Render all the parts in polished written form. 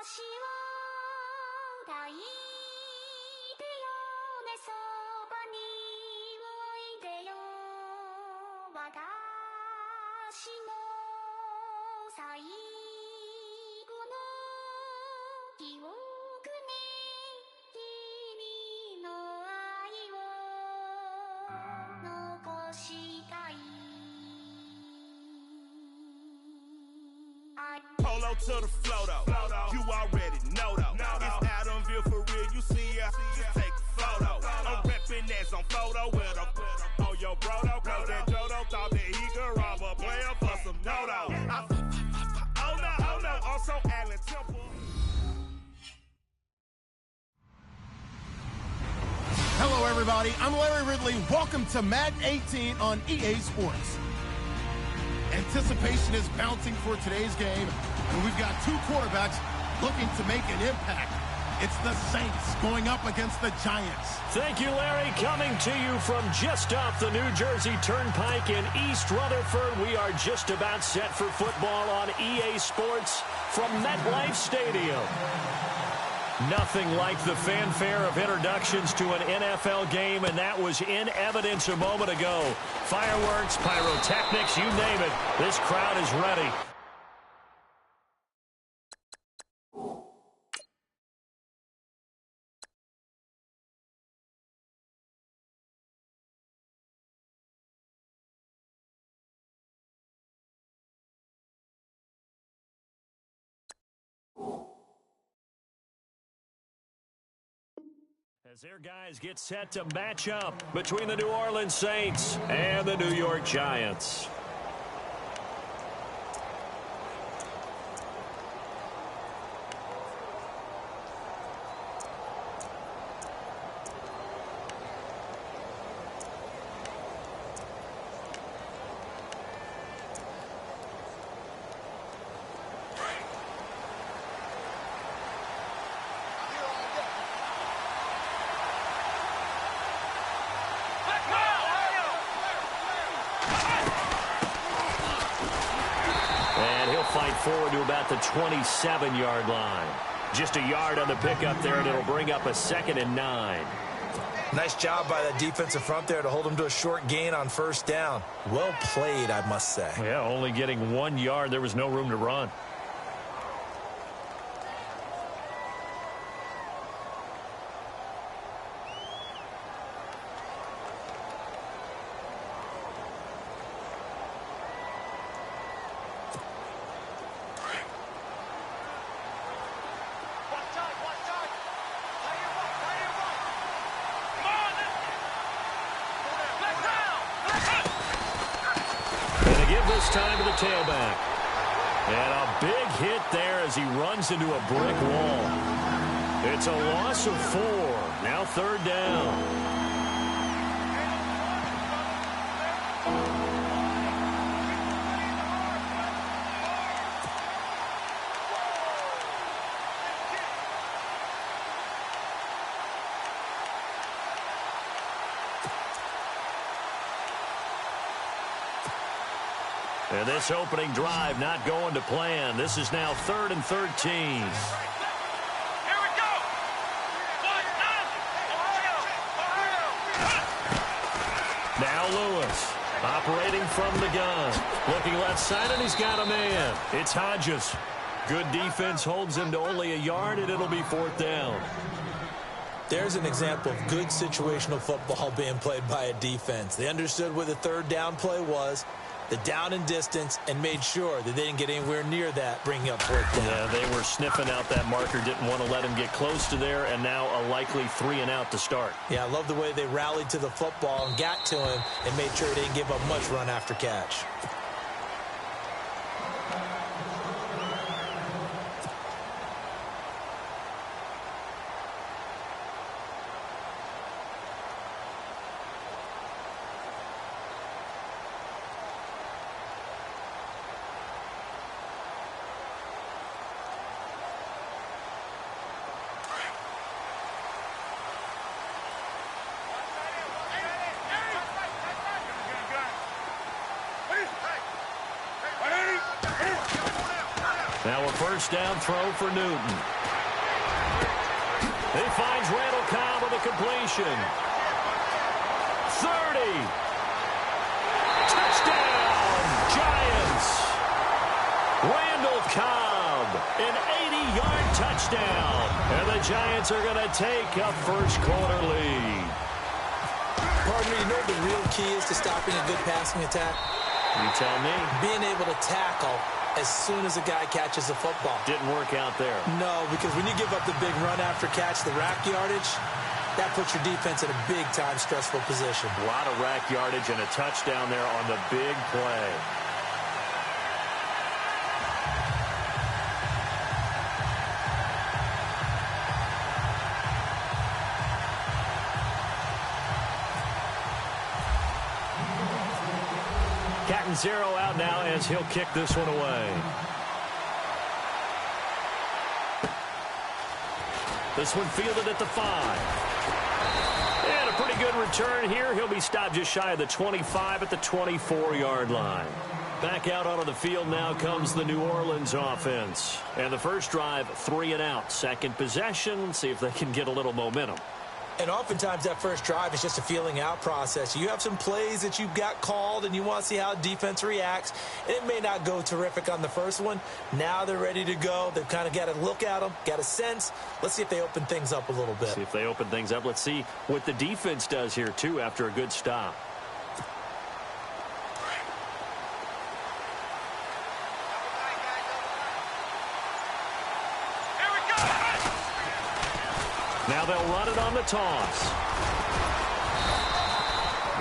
抱いてよねそばにおいでよ私の最後の記憶に君の愛を残したいPolo to the flow though. You already know though. It's Adamville for real. You see ya? Just take a photo. I'm reppin' that's on photo with a on your brodo. Cause that Jodo thought that he could rob a player for some dodo. Oh no. Also Allen Temple. Hello everybody. I'm Larry Ridley. Welcome to Madden 18 on EA Sports. Anticipation is bouncing for today's game, and we've got two quarterbacks looking to make an impact. It's the Saints going up against the Giants. Thank you, Larry. Coming to you from just off the New Jersey Turnpike in East Rutherford. We are just about set for football on EA Sports from MetLife Stadium. Nothing like the fanfare of introductions to an NFL game, and that was in evidence a moment ago. Fireworks, pyrotechnics, you name it. This crowd is ready. As their guys get set to match up between the New Orleans Saints and the New York Giants. Fight forward to about the 27-yard line. Just a yard on the pickup there, and it'll bring up a 2nd and 9. Nice job by that defensive front there to hold them to a short gain on first down. Well played, I must say. Yeah, only getting 1 yard. There was no room to run. Time to the tailback. And a big hit there as he runs into a brick wall. It's a loss of 4. Now 3rd down. And this opening drive not going to plan. This is now 3rd and 13. Here we go. Now Lewis operating from the gun. Looking left side, and he's got a man. It's Hodges. Good defense holds him to only a yard, and it'll be 4th down. There's an example of good situational football being played by a defense. They understood where the 3rd down play was, the down and distance, and made sure that they didn't get anywhere near that, bringing up 4th down. Yeah, they were sniffing out that marker, didn't want to let him get close to there, and now a likely 3 and out to start. Yeah, I love the way they rallied to the football and got to him and made sure he didn't give up much run after catch. Now a first down throw for Newton. He finds Randall Cobb with a completion. 30. Touchdown, Giants. Randall Cobb, an 80-yard touchdown. And the Giants are going to take a first-quarter lead. Partner, you know what the real key is to stopping a good passing attack? You tell me. Being able to tackle as soon as a guy catches the football. Didn't work out there. No, because when you give up the big run after catch, the rack yardage, that puts your defense in a big-time stressful position. A lot of rack yardage and a touchdown there on the big play. Catanzaro out now as he'll kick this one away. This one fielded at the 5. And a pretty good return here. He'll be stopped just shy of the 25 at the 24-yard line. Back out onto the field now comes the New Orleans offense. And the first drive, 3 and out. Second possession, see if they can get a little momentum. And oftentimes that first drive is just a feeling out process. You have some plays that you've got called and you want to see how defense reacts. It may not go terrific on the first one. Now they're ready to go. They've kind of got to look at them, got a sense. Let's see if they open things up a little bit. See if they open things up. Let's see what the defense does here, too, after a good stop. Now they'll run it on the toss.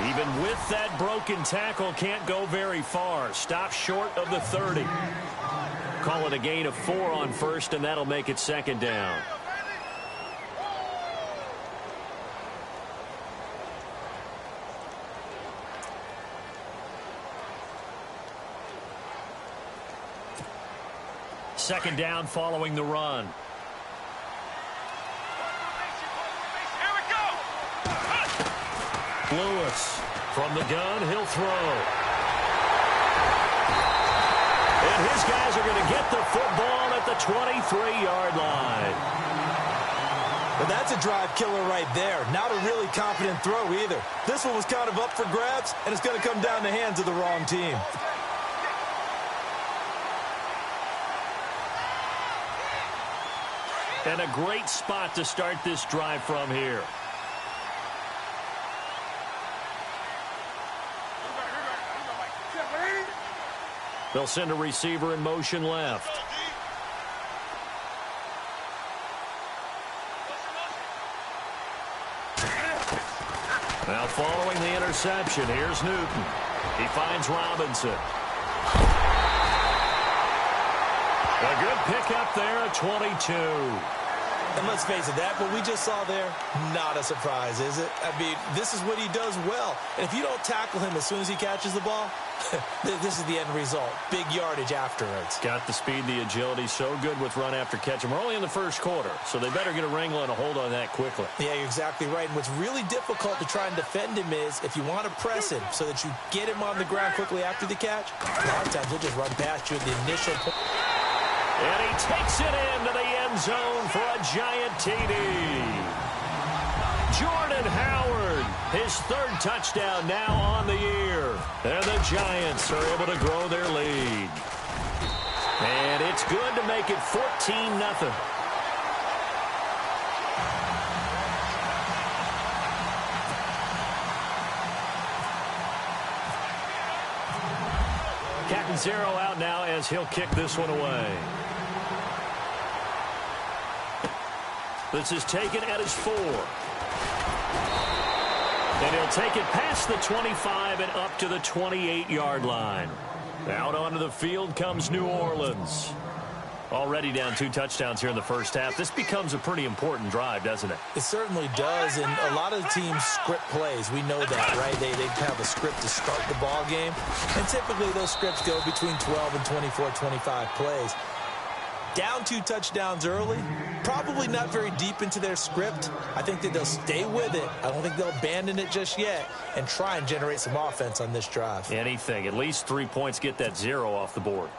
Even with that broken tackle, can't go very far. Stop short of the 30. Call it a gain of 4 on first, and that'll make it second down. Second down following the run. Lewis from the gun, he'll throw. And his guys are going to get the football at the 23-yard line. Well, that's a drive killer right there. Not a really confident throw either. This one was kind of up for grabs, and it's going to come down the hands of the wrong team. And a great spot to start this drive from here. They'll send a receiver in motion left. Now following the interception, here's Newton. He finds Robinson. A good pickup there at 22. And let's face it, that what we just saw there, not a surprise, is it? I mean, this is what he does well. And if you don't tackle him as soon as he catches the ball, this is the end result. Big yardage afterwards. Got the speed, the agility, so good with run after catch. And we're only in the first quarter, so they better get a wrangle and a hold on that quickly. Yeah, you're exactly right. And what's really difficult to try and defend him is if you want to press him so that you get him on the ground quickly after the catch, a lot of times he'll just run past you at the initial point. And he takes it into the end zone for a giant TD. Jordan Howard, his third touchdown now on the year. And the Giants are able to grow their lead. And it's good to make it 14-0. Catanzaro out now as he'll kick this one away. This is taken at his 4. And he'll take it past the 25 and up to the 28-yard line. Out onto the field comes New Orleans. Already down 2 touchdowns here in the first half. This becomes a pretty important drive, doesn't it? It certainly does, and a lot of the teams script plays. We know that, right? They have a script to start the ball game, and typically those scripts go between 12 and 24, 25 plays. Down 2 touchdowns early, probably not very deep into their script. I think that they'll stay with it. I don't think they'll abandon it just yet and try and generate some offense on this drive. Anything. At least 3 points, get that 0 off the board.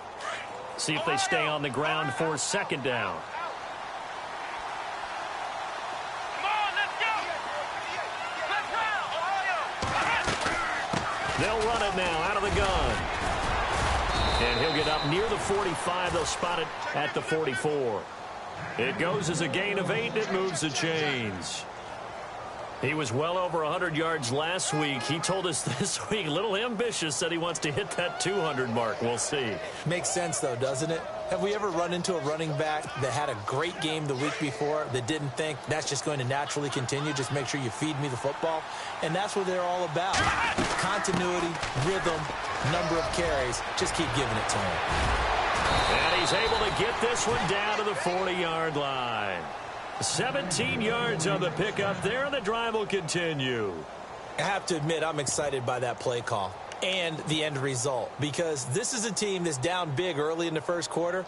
See if they stay on the ground for second down. They'll run it now out of the gun. And he'll get up near the 45. They'll spot it at the 44. It goes as a gain of 8, and it moves the chains. He was well over 100 yards last week. He told us this week, a little ambitious, said he wants to hit that 200 mark. We'll see. Makes sense, though, doesn't it? Have we ever run into a running back that had a great game the week before that didn't think that's just going to naturally continue? Just make sure you feed me the football. And that's what they're all about. Continuity, rhythm, number of carries. Just keep giving it to him. And he's able to get this one down to the 40-yard line. 17 yards on the pickup there, and the drive will continue. I have to admit, I'm excited by that play call and the end result, because this is a team that's down big early in the first quarter,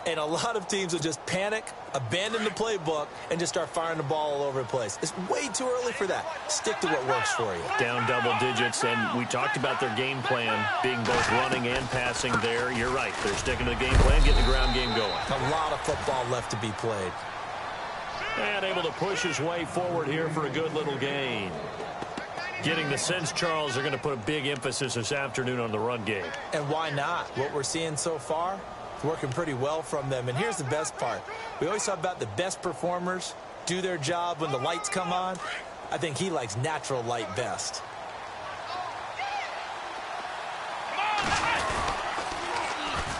and a lot of teams will just panic, abandon the playbook, and just start firing the ball all over the place. It's way too early for that. Stick to what works for you. Down double digits, and we talked about their game plan being both running and passing there. You're right. They're sticking to the game plan, getting the ground game going. A lot of football left to be played. And able to push his way forward here for a good little gain. Getting the sense, Charles, they're going to put a big emphasis this afternoon on the run game. And why not? What we're seeing so far, it's working pretty well from them. And here's the best part. We always talk about the best performers do their job when the lights come on. I think he likes natural light best.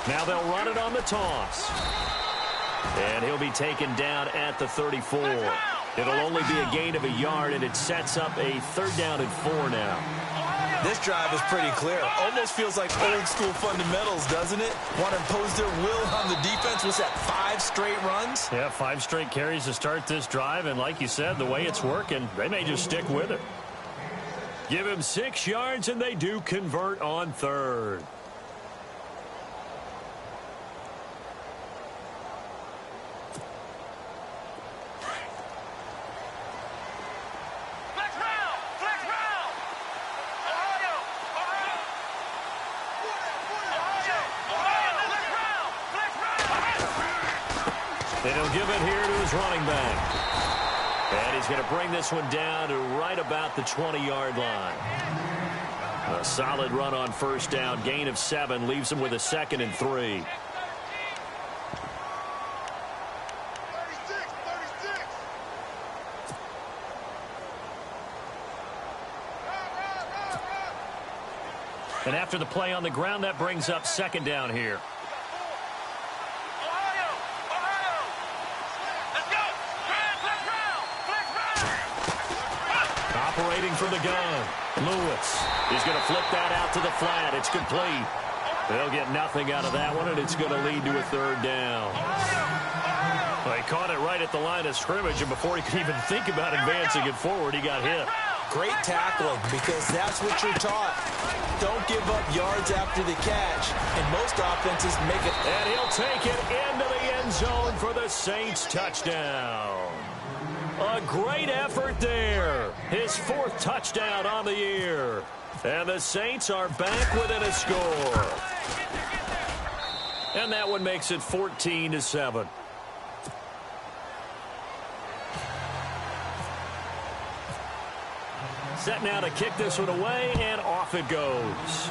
Now they'll run it on the toss. And he'll be taken down at the 34. It'll only be a gain of a yard, and it sets up a 3rd down and 4 now. This drive is pretty clear. Almost feels like old school fundamentals, doesn't it? Want to impose their will on the defense. Was that 5 straight runs? Yeah, 5 straight carries to start this drive, and like you said, the way it's working, they may just stick with it. Give him 6 yards, and they do convert on 3rd. And he'll give it here to his running back. And he's going to bring this one down to right about the 20-yard line. A solid run on 1st down. Gain of 7 leaves him with a 2nd and 3. And after the play on the ground, that brings up 2nd down here. Operating from the gun, Lewis. He's going to flip that out to the flat. It's complete. They'll get nothing out of that one, and it's going to lead to a 3rd down. Well, he caught it right at the line of scrimmage, and before he could even think about advancing it forward, he got hit. Great tackling, because that's what you're taught. Don't give up yards after the catch, and most offenses make it. And he'll take it into the end zone for the Saints touchdown. A great effort there. His 4th touchdown on the year. And the Saints are back within a score. And that one makes it 14-7. Set now to kick this one away, and off it goes.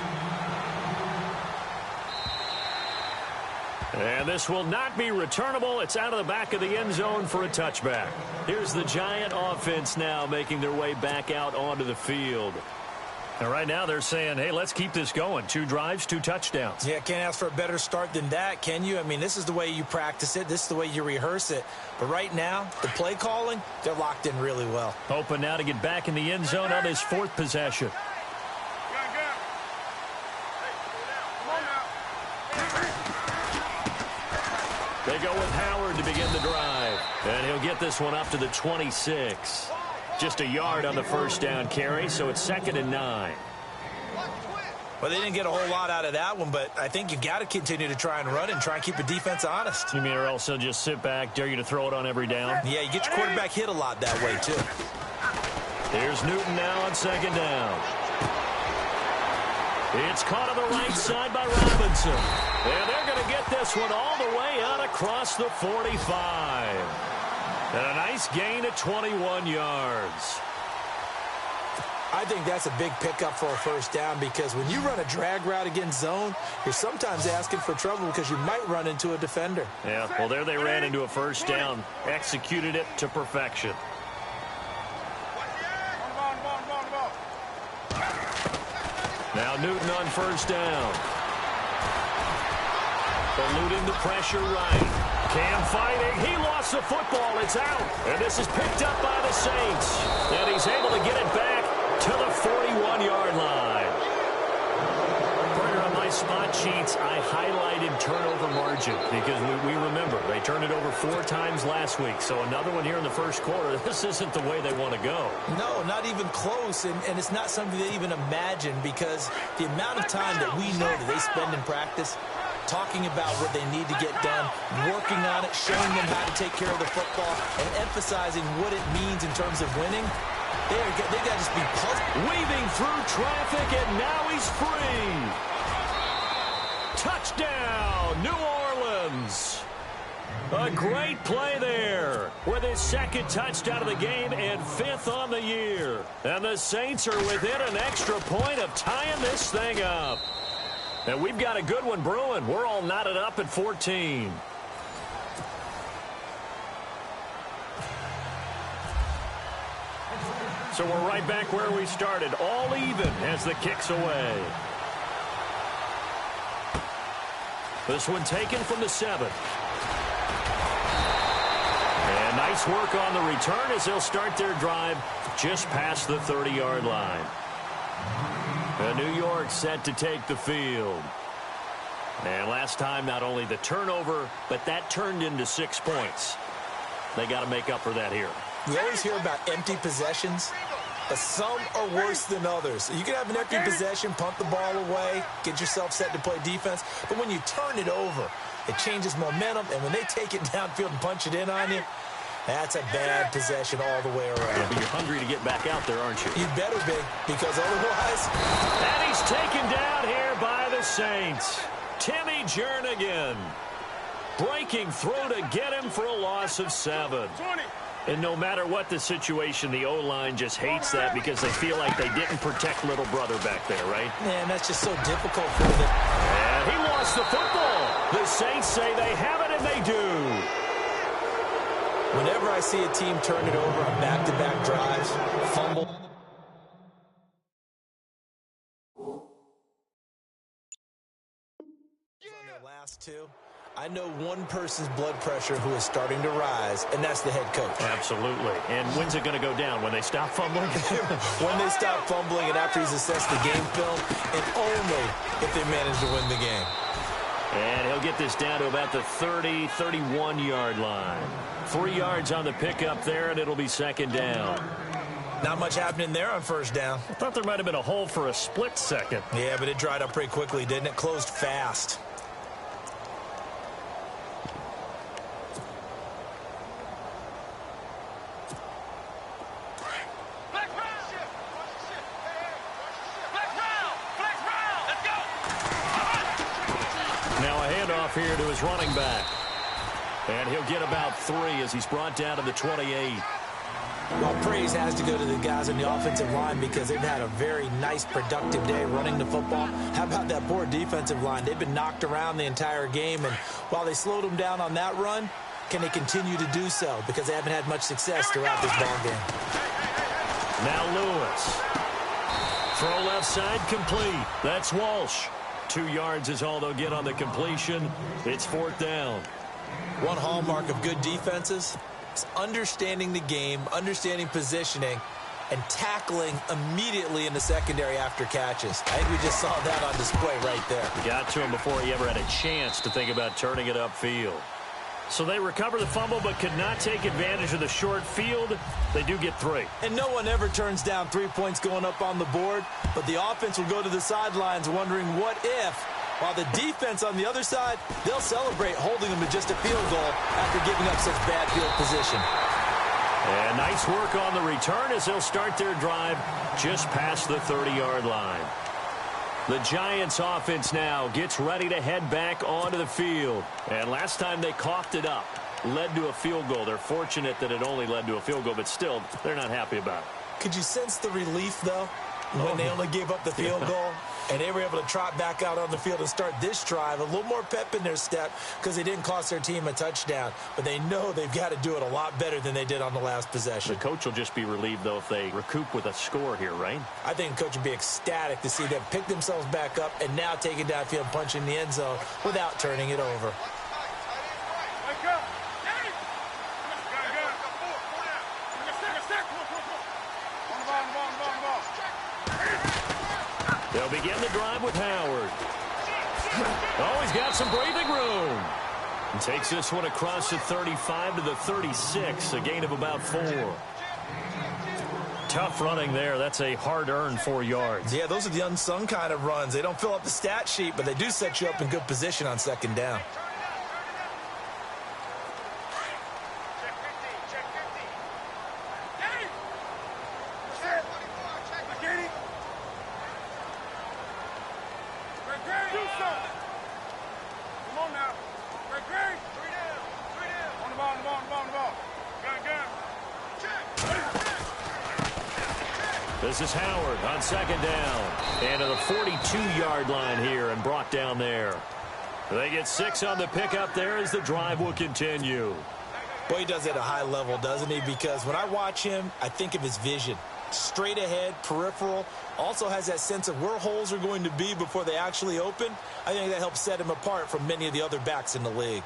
And this will not be returnable. It's out of the back of the end zone for a touchback. Here's the Giant offense now making their way back out onto the field. And right now they're saying, hey, let's keep this going. 2 drives, 2 touchdowns. Yeah, can't ask for a better start than that, can you? I mean, this is the way you practice it. This is the way you rehearse it. But right now, the play calling, they're locked in really well. Hoping now to get back in the end zone on his 4th possession. They go with Howard to begin the drive. And he'll get this one up to the 26. Just a yard on the 1st down carry, so it's 2nd and 9. Well, they didn't get a whole lot out of that one, but I think you got to continue to try and run and try and keep the defense honest. You mean or else they'll just sit back, dare you to throw it on every down? Yeah, you get your quarterback hit a lot that way, too. Here's Newton now on 2nd down. It's caught on the right side by Robinson. And they're going to get this one all the way out across the 45. And a nice gain of 21 yards. I think that's a big pickup for a first down because when you run a drag route against zone, you're sometimes asking for trouble because you might run into a defender. Yeah, well, there they ran into a first down. Executed it to perfection. Now Newton on first down. Eluding the pressure right. Cam fighting. He lost the football. It's out. And this is picked up by the Saints. And he's able to get it back to the 41-yard line. Partner, on my spot sheets, I highlighted turnover margin because we remember they turned it over 4 times last week. So another one here in the first quarter. This isn't the way they want to go. No, not even close. And it's not something they even imagine because the amount of time that we know that they spend in practice talking about what they need to get done, working on it, showing them how to take care of the football, and emphasizing what it means in terms of winning. They got to just be puzzled. Weaving through traffic, and now he's free. Touchdown, New Orleans. A great play there with his second touchdown of the game and 5th on the year. And the Saints are within an extra point of tying this thing up. And we've got a good one brewing. We're all knotted up at 14. So we're right back where we started, all even as the kick's away. This one taken from the 7. And nice work on the return as they'll start their drive just past the 30-yard line. And New York set to take the field. And last time, not only the turnover, but that turned into 6 points. They got to make up for that here. We always hear about empty possessions, but some are worse than others. You can have an empty possession, punt the ball away, get yourself set to play defense, but when you turn it over, it changes momentum, and when they take it downfield and punch it in on you, that's a bad possession all the way around. Yeah, but you're hungry to get back out there, aren't you? You better be, because otherwise... And he's taken down here by the Saints. Timmy Jernigan breaking through to get him for a loss of 7. And no matter what the situation, the O-line just hates that because they feel like they didn't protect little brother back there, right? Man, that's just so difficult for them. And he lost the football. The Saints say they have it, and they do. Whenever I see a team turn it over on back-to-back drives, fumble. On their last 2, I know one person's blood pressure who is starting to rise, and that's the head coach. Absolutely. And when's it going to go down? When they stop fumbling? When they stop fumbling and after he's assessed the game film, and only if they manage to win the game. And he'll get this down to about the 30, 31-yard line. 3 yards on the pickup there, and it'll be second down. Not much happening there on first down. I thought there might have been a hole for a split second. Yeah, but it dried up pretty quickly, didn't it? Closed fast. Now a handoff here to his running back. And he'll get about 3 as he's brought down to the 28. Well, praise has to go to the guys on the offensive line because they've had a very nice, productive day running the football. How about that poor defensive line? They've been knocked around the entire game, and while they slowed them down on that run, can they continue to do so? Because they haven't had much success throughout this ball game. Now Lewis. Throw left side complete. That's Walsh. 2 yards is all they'll get on the completion. It's 4th down. One hallmark of good defenses is understanding the game, understanding positioning, and tackling immediately in the secondary after catches. I think we just saw that on display right there. Got to him before he ever had a chance to think about turning it upfield. So they recover the fumble but could not take advantage of the short field. They do get 3. And no one ever turns down 3 points going up on the board, but the offense will go to the sidelines wondering what if, while the defense on the other side, they'll celebrate holding them to just a field goal after giving up such bad field position. And nice work on the return as they'll start their drive just past the 30-yard line. The Giants offense now gets ready to head back onto the field. And last time they coughed it up, led to a field goal. They're fortunate that it only led to a field goal, but still, they're not happy about it. Could you sense the relief, though, when they only gave up the field goal? And they were able to trot back out on the field and start this drive. A little more pep in their step because they didn't cost their team a touchdown. But they know they've got to do it a lot better than they did on the last possession. The coach will just be relieved, though, if they recoup with a score here, right? I think the coach would be ecstatic to see them pick themselves back up and now take it downfield and punch in the end zone without turning it over. They'll begin the drive with Howard. Oh, he's got some breathing room. And takes this one across the 35 to the 36, a gain of about 4. Tough running there. That's a hard-earned 4 yards. Yeah, those are the unsung kind of runs. They don't fill up the stat sheet, but they do set you up in good position on second down. This is Howard on second down. And to the 42-yard line here and brought down there. They get 6 on the pickup there as the drive will continue. Boy, he does it at a high level, doesn't he? Because when I watch him, I think of his vision. Straight ahead, peripheral. Also has that sense of where holes are going to be before they actually open. I think that helps set him apart from many of the other backs in the league.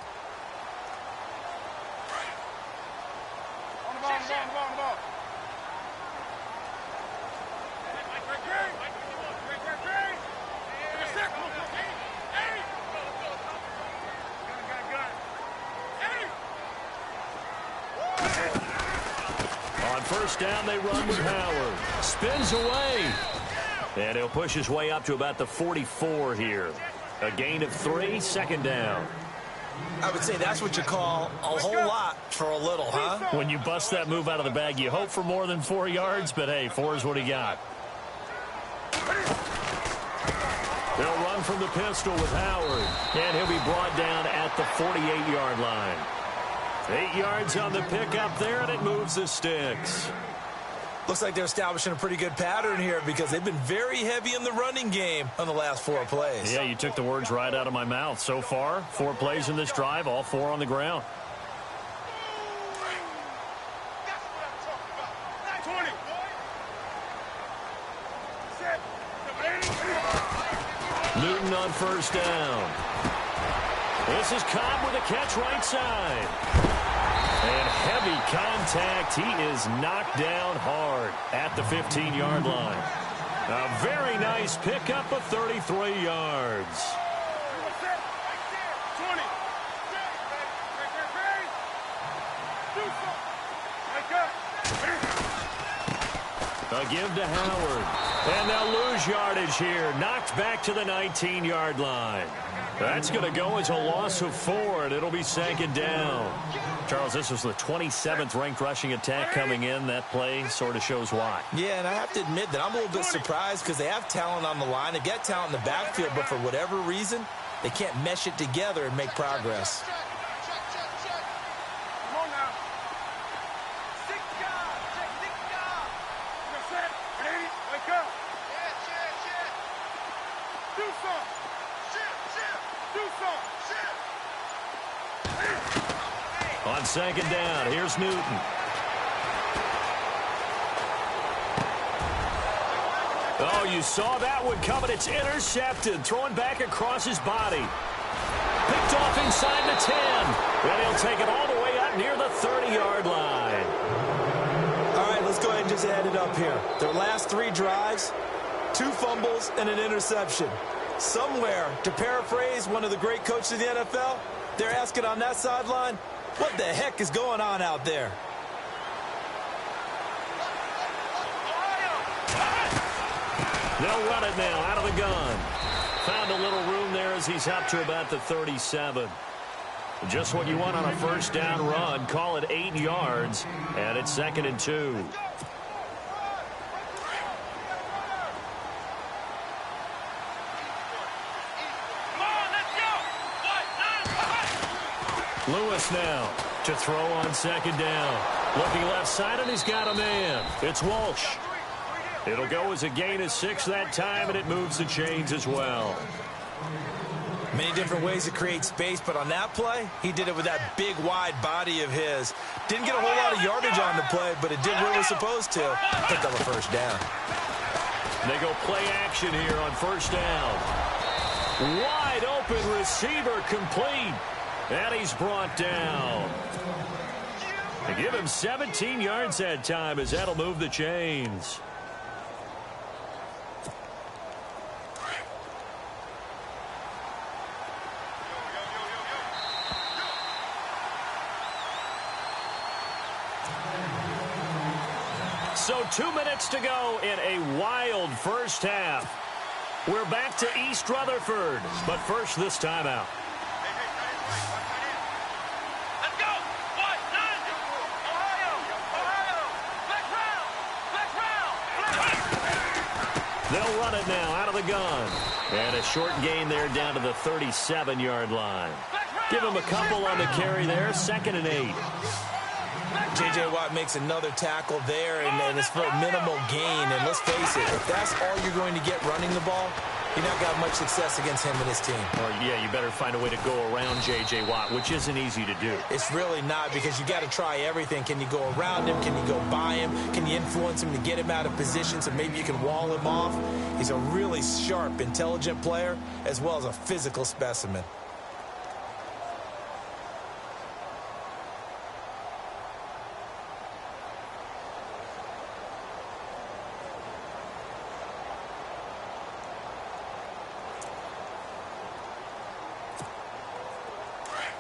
First down, they run with Howard. Spins away. And he'll push his way up to about the 44 here. A gain of 3, second down. I would say that's what you call a whole lot for a little, huh? When you bust that move out of the bag, you hope for more than 4 yards, but hey, 4 is what he got. They'll run from the pistol with Howard. And he'll be brought down at the 48-yard line. 8 yards on the pickup there, and it moves the sticks. Looks like they're establishing a pretty good pattern here because they've been very heavy in the running game on the last 4 plays. Yeah, you took the words right out of my mouth. So far, 4 plays in this drive, all 4 on the ground. Newton on first down. This is Cobb with a catch right side. And heavy contact. He is knocked down hard at the 15-yard line. A very nice pickup of 33 yards. A give to Howard. And they'll lose yardage here. Knocked back to the 19-yard line. That's going to go as a loss of 4, and it'll be second down. Charles, this was the 27th ranked rushing attack coming in. That play sort of shows why. Yeah, and I have to admit that I'm a little bit surprised because they have talent on the line. They've got talent in the backfield, but for whatever reason, they can't mesh it together and make progress. On second down, here's Newton. Oh, you saw that one coming. It's intercepted. Throwing back across his body. Picked off inside the 10. And he'll take it all the way up near the 30-yard line. All right, let's go ahead and just add it up here. Their last 3 drives, 2 fumbles and an interception. Somewhere, to paraphrase one of the great coaches of the NFL, they're asking on that sideline, what the heck is going on out there? They'll run it now out of the gun. Found a little room there as he's up to about the 37. Just what you want on a first down run. Call it 8 yards, and it's 2nd and 2. Lewis now to throw on second down. Looking left side, and he's got a man. It's Walsh. It'll go as a gain of 6 that time, and it moves the chains as well. Many different ways to create space, but on that play, he did it with that big, wide body of his. Didn't get a whole lot of yardage on the play, but it did what it was supposed to. Picked up a first down. They go play action here on first down. Wide open receiver complete. And he's brought down. They give him 17 yards that time as that'll move the chains. So 2 minutes to go in a wild first half. We're back to East Rutherford, but first this timeout. Let's go! What? None! Ohio! Ohio! Black round! They'll run it now out of the gun. And a short gain there down to the 37-yard line. Give him a couple on the carry there, 2nd and 8. J.J. Watt makes another tackle there, and it's for a minimal gain. And let's face it, if that's all you're going to get running the ball, you're not got much success against him and his team. Or, yeah, you better find a way to go around J.J. Watt, which isn't easy to do. It's really not, because you got to try everything. Can you go around him? Can you go by him? Can you influence him to get him out of position so maybe you can wall him off? He's a really sharp, intelligent player, as well as a physical specimen.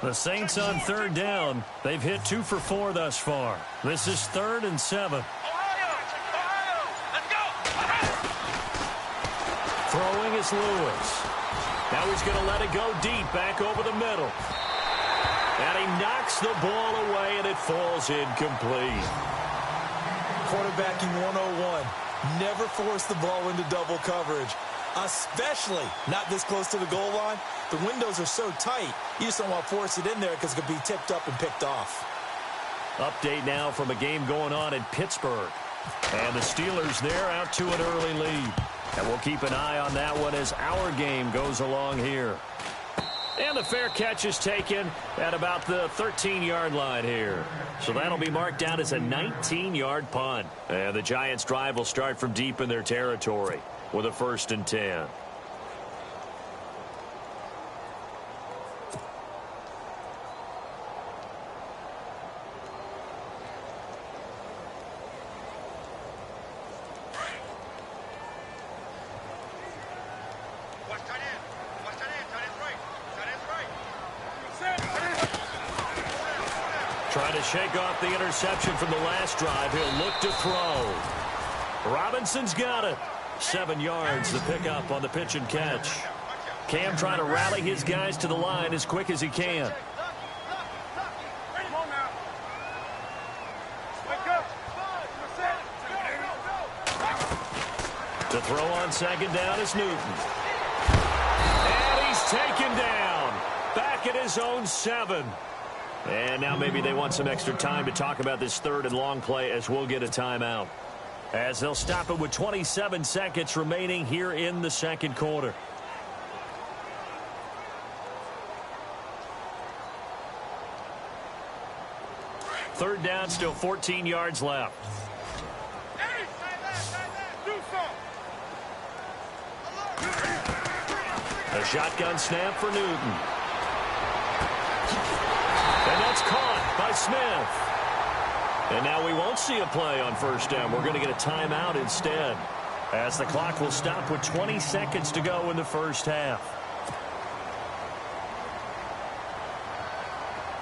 The Saints on 3rd down. They've hit 2 for 4 thus far. This is 3rd and 7. Ohio! Ohio! Let's go! Throwing is Lewis. Now he's going to let it go deep back over the middle. And he knocks the ball away, and it falls incomplete. Quarterbacking 101. Never force the ball into double coverage, especially not this close to the goal line. The windows are so tight, you just don't want to force it in there because it could be tipped up and picked off. Update now from a game going on in Pittsburgh. And the Steelers there out to an early lead. And we'll keep an eye on that one as our game goes along here. And the fair catch is taken at about the 13-yard line here. So that'll be marked down as a 19-yard punt. And the Giants' drive will start from deep in their territory with a 1st and 10. Trying to shake off the interception from the last drive. He'll look to throw. Robinson's got it. 7 yards to pick up on the pitch and catch. Cam trying to rally his guys to the line as quick as he can. To throw on 2nd down is Newton. And he's taken down. Back at his own 7. And now maybe they want some extra time to talk about this 3rd and long play as we'll get a timeout. As they'll stop it with 27 seconds remaining here in the 2nd quarter. Third down, still 14 yards left. A shotgun snap for Newton. And that's caught by Smith. And now we won't see a play on 1st down. We're going to get a timeout instead, as the clock will stop with 20 seconds to go in the 1st half.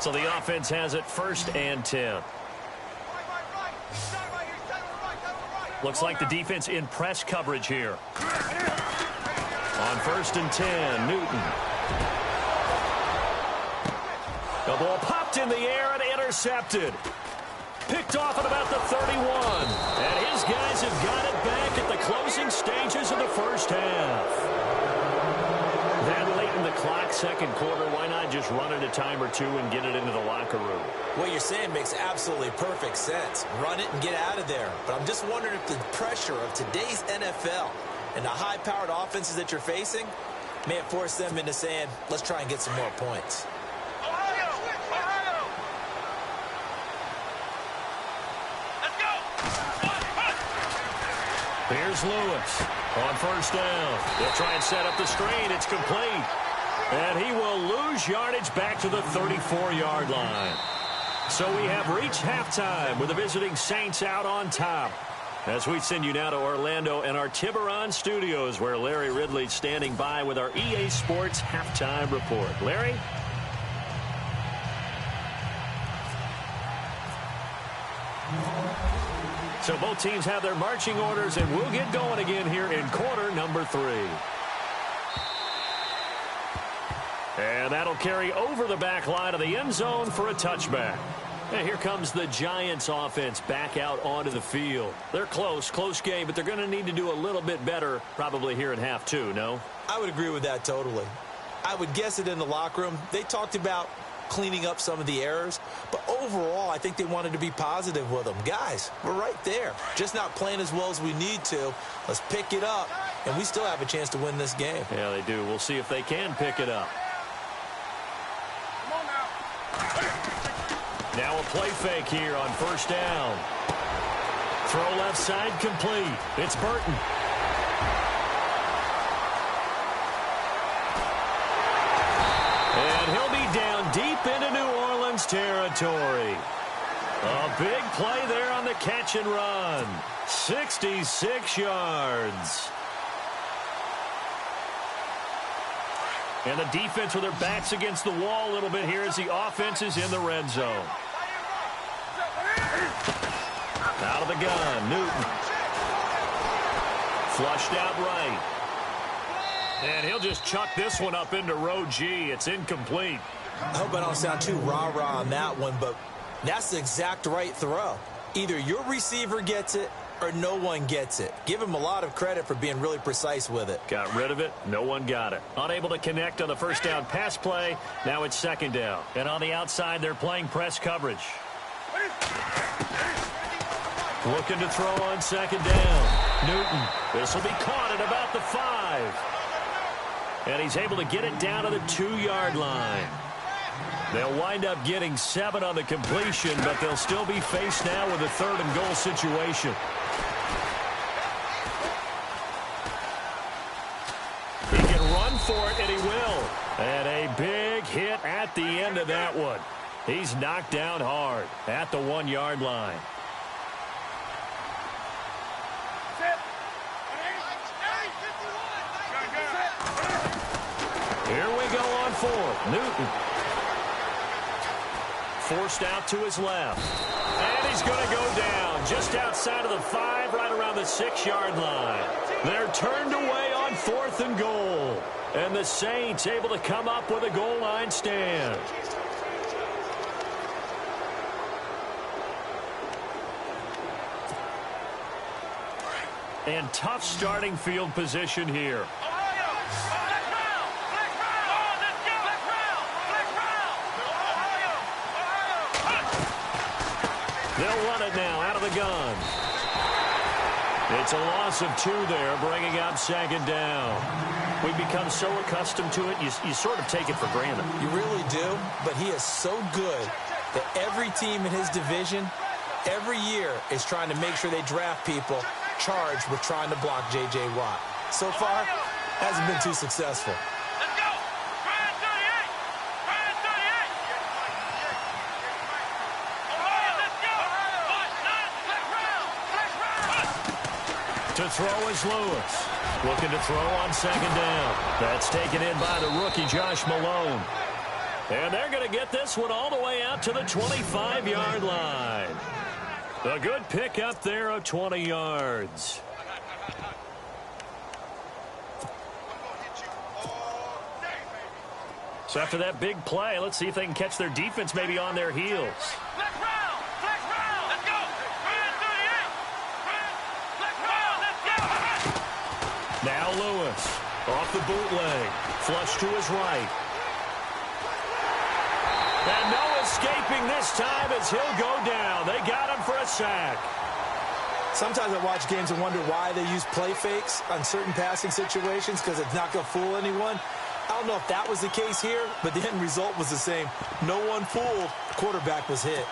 So the offense has it 1st and 10. Looks like the defense in press coverage here. On 1st and 10, Newton. The ball popped in the air and intercepted. Picked off at about the 31. And his guys have got it back at the closing stages of the 1st half. That late in the clock, 2nd quarter, why not just run it a time or two and get it into the locker room? What you're saying makes absolutely perfect sense. Run it and get out of there. But I'm just wondering if the pressure of today's NFL and the high-powered offenses that you're facing may have forced them into saying, let's try and get some more points. Here's Lewis on first down. He'll try and set up the screen. It's complete. And he will lose yardage back to the 34-yard line. So we have reached halftime with the visiting Saints out on top. As we send you now to Orlando and our Tiburon studios, where Larry Ridley's standing by with our EA Sports halftime report. Larry? So both teams have their marching orders, and we'll get going again here in quarter number 3. And that'll carry over the back line of the end zone for a touchback. And here comes the Giants offense back out onto the field. They're close game, but they're going to need to do a little bit better probably here in half 2, no? I would agree with that totally. I would guess it in the locker room. They talked about cleaning up some of the errors, but overall I think they wanted to be positive with them. Guys, we're right there, just not playing as well as we need to. Let's pick it up, and we still have a chance to win this game. Yeah, they do. We'll see if they can pick it up. Now a play fake here on first down. Throw left side complete. It's Burton. And he'll be down deep into New Orleans territory. A big play there on the catch and run. 66 yards. And the defense with their backs against the wall a little bit here as the offense is in the red zone. Out of the gun, Newton. Flushed out right. And he'll just chuck this one up into row G. It's incomplete. I hope I don't sound too rah-rah on that one, but that's the exact right throw. Either your receiver gets it or no one gets it. Give him a lot of credit for being really precise with it. Got rid of it. No one got it. Unable to connect on the first down pass play. Now it's second down. And on the outside, they're playing press coverage. Looking to throw on second down. Newton. This will be caught at about the 5. And he's able to get it down to the 2-yard line. They'll wind up getting 7 on the completion, but they'll still be faced now with a 3rd and goal situation. He can run for it, and he will. And a big hit at the end of that one. He's knocked down hard at the 1-yard line. Here we go on 4th. Newton. Forced out to his left. And he's going to go down just outside of the 5, right around the 6-yard line. They're turned away on 4th and goal. And the Saints able to come up with a goal line stand. And tough starting field position here. They'll run it now out of the gun. It's a loss of 2 there, bringing up second down. We've become so accustomed to it, you sort of take it for granted. You really do, but he is so good that every team in his division, every year, is trying to make sure they draft people charged with trying to block J.J. Watt. So far, hasn't been too successful. To throw is Lewis. Looking to throw on second down. That's taken in by the rookie, Josh Malone. And they're going to get this one all the way out to the 25-yard line. A good pick up there of 20 yards. So after that big play, let's see if they can catch their defense maybe on their heels. Now Lewis off the bootleg. Flush to his right. And no escaping this time as he'll go down. They got him for a sack. Sometimes I watch games and wonder why they use play fakes on certain passing situations, because it's not going to fool anyone. I don't know if that was the case here, but the end result was the same. No one fooled. The quarterback was hit.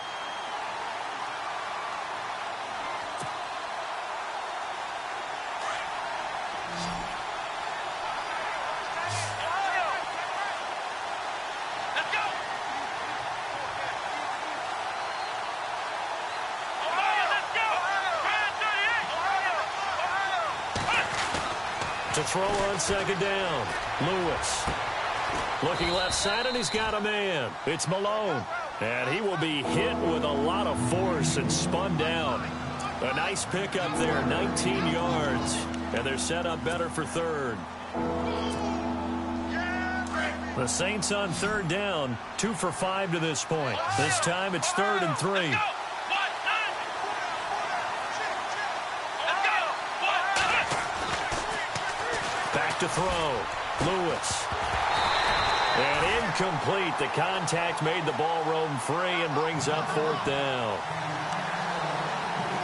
To throw on second down, Lewis. Looking left side, and he's got a man. It's Malone. And he will be hit with a lot of force and spun down. A nice pickup there, 19 yards. And they're set up better for third. The Saints on third down, 2 for 5 to this point. This time it's 3rd and 3. Back to throw. Lewis. And incomplete. The contact made the ball roam free and brings up 4th down.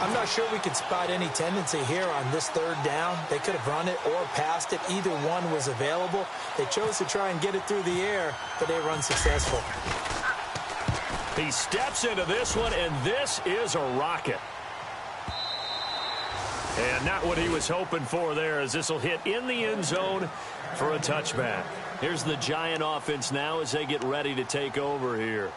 I'm not sure we could spot any tendency here on this 3rd down. They could have run it or passed it. Either one was available. They chose to try and get it through the air, but they were unsuccessful. He steps into this one, and this is a rocket. And not what he was hoping for there, as this will hit in the end zone for a touchback. Here's the Giant offense now as they get ready to take over here.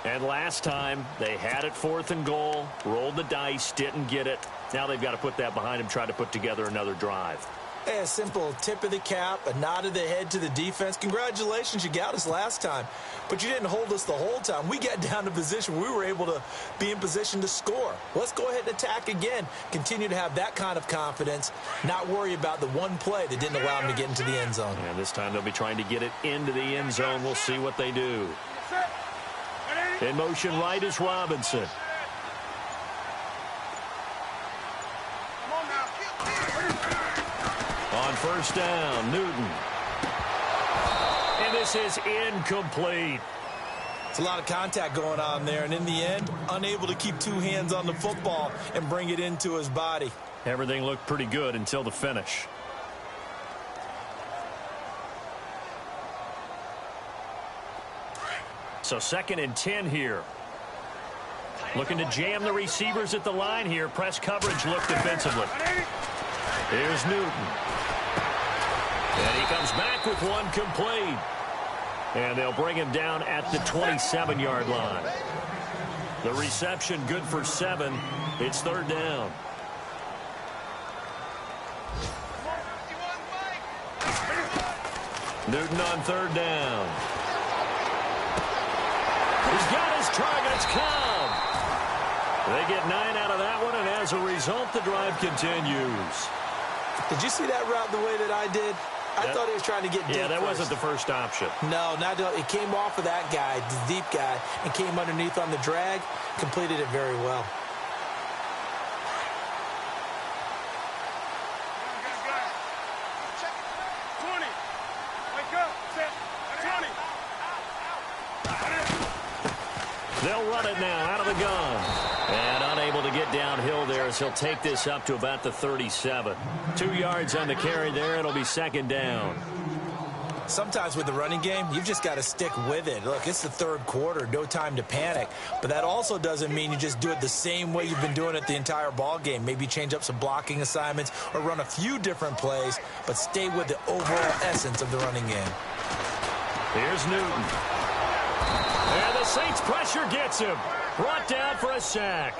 And last time, they had it 4th and goal, rolled the dice, didn't get it. Now they've got to put that behind them, try to put together another drive. Hey, a simple tip of the cap, a nod of the head to the defense. Congratulations, you got us last time. But you didn't hold us the whole time. We got down to position. We were able to be in position to score. Let's go ahead and attack again. Continue to have that kind of confidence. Not worry about the one play that didn't allow them to get into the end zone. And this time they'll be trying to get it into the end zone. We'll see what they do. In motion right is Robinson. On 1st down, Newton. And this is incomplete. It's a lot of contact going on there, and in the end, unable to keep 2 hands on the football and bring it into his body. Everything looked pretty good until the finish. So 2nd and 10 here. Looking to jam the receivers at the line here. Press coverage look defensively. Here's Newton. And he comes back with one complete. And they'll bring him down at the 27-yard line. The reception good for 7. It's 3rd down. Newton on 3rd down. He's got his targets come. They get 9 out of that one, and as a result, the drive continues. Did you see that route the way that I did? I thought he was trying to get deep. Yeah, that first. wasn't the first option. No, it came off of that guy, the deep guy, and came underneath on the drag. Completed it very well. They'll run it now out of the gun. And unable to get downhill there as he'll take this up to about the 37. 2 yards on the carry there. It'll be 2nd down. Sometimes with the running game, you've just got to stick with it. Look, it's the 3rd quarter. No time to panic. But that also doesn't mean you just do it the same way you've been doing it the entire ball game. Maybe change up some blocking assignments or run a few different plays, but stay with the overall essence of the running game. Here's Newton. And the Saints pressure gets him. Brought down for a sack.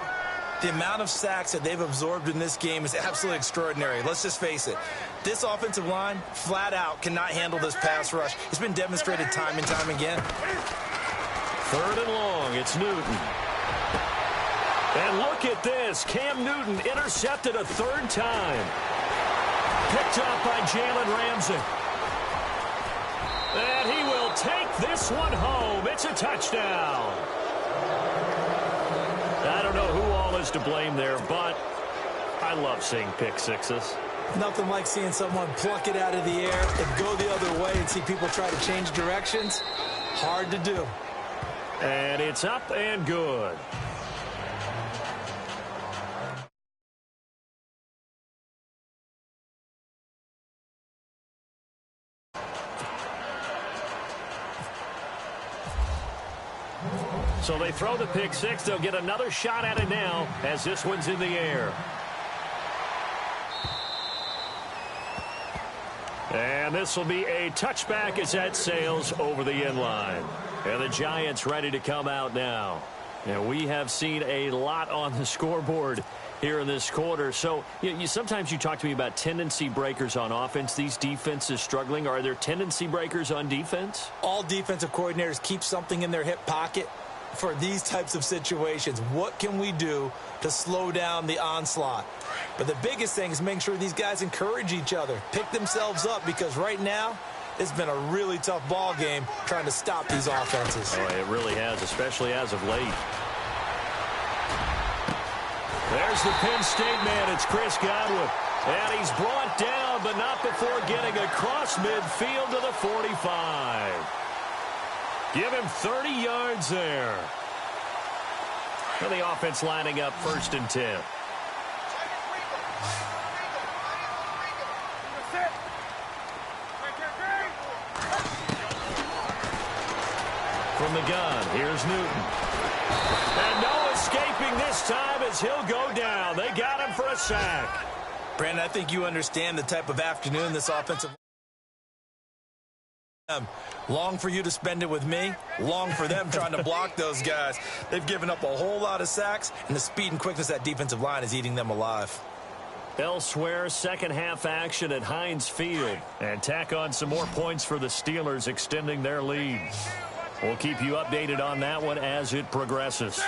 The amount of sacks that they've absorbed in this game is absolutely extraordinary. Let's just face it. This offensive line, flat out, cannot handle this pass rush. It's been demonstrated time and time again. 3rd and long. It's Newton. And look at this. Cam Newton intercepted a 3rd time. Picked up by Jalen Ramsey. And he will take this one home. It's a touchdown. I don't know who all is to blame there, but I love seeing pick sixes. Nothing like seeing someone pluck it out of the air and go the other way and see people try to change directions. Hard to do. And it's up and good. So they throw the pick six. They'll get another shot at it now as this one's in the air. And this will be a touchback as that sails over the end line. And the Giants ready to come out now. And we have seen a lot on the scoreboard here in this quarter. So sometimes you talk to me about tendency breakers on offense. These defenses struggling. Are there tendency breakers on defense? All defensive coordinators keep something in their hip pocket for these types of situations. What can we do to slow down the onslaught? But the biggest thing is making sure these guys encourage each other, pick themselves up, because right now it's been a really tough ball game trying to stop these offenses. Oh, it really has, especially as of late. There's the Penn State man. It's Chris Godwin. And he's brought down, but not before getting across midfield to the 45. Give him 30 yards there. And the offense lining up 1st and 10. From the gun, here's Newton. And no escaping this time as he'll go down. They got him for a sack. Brandon, I think you understand the type of afternoon this offensive. Long for you to spend it with me. Long for them trying to block those guys. They've given up a whole lot of sacks, and the speed and quickness of that defensive line is eating them alive. Elsewhere, second half action at Heinz Field. And tack on some more points for the Steelers, extending their lead. We'll keep you updated on that one as it progresses.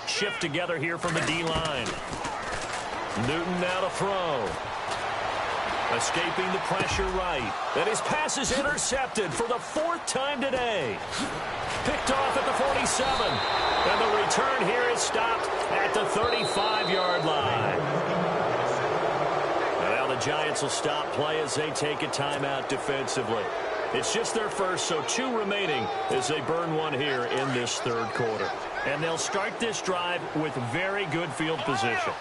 Shift together here from the D-line. Newton now to throw. Escaping the pressure right. And his pass is intercepted for the 4th time today. Picked off at the 47. And the return here is stopped at the 35-yard line. And now the Giants will stop play as they take a timeout defensively. It's just their first, so 2 remaining as they burn one here in this 3rd quarter. And they'll start this drive with very good field position.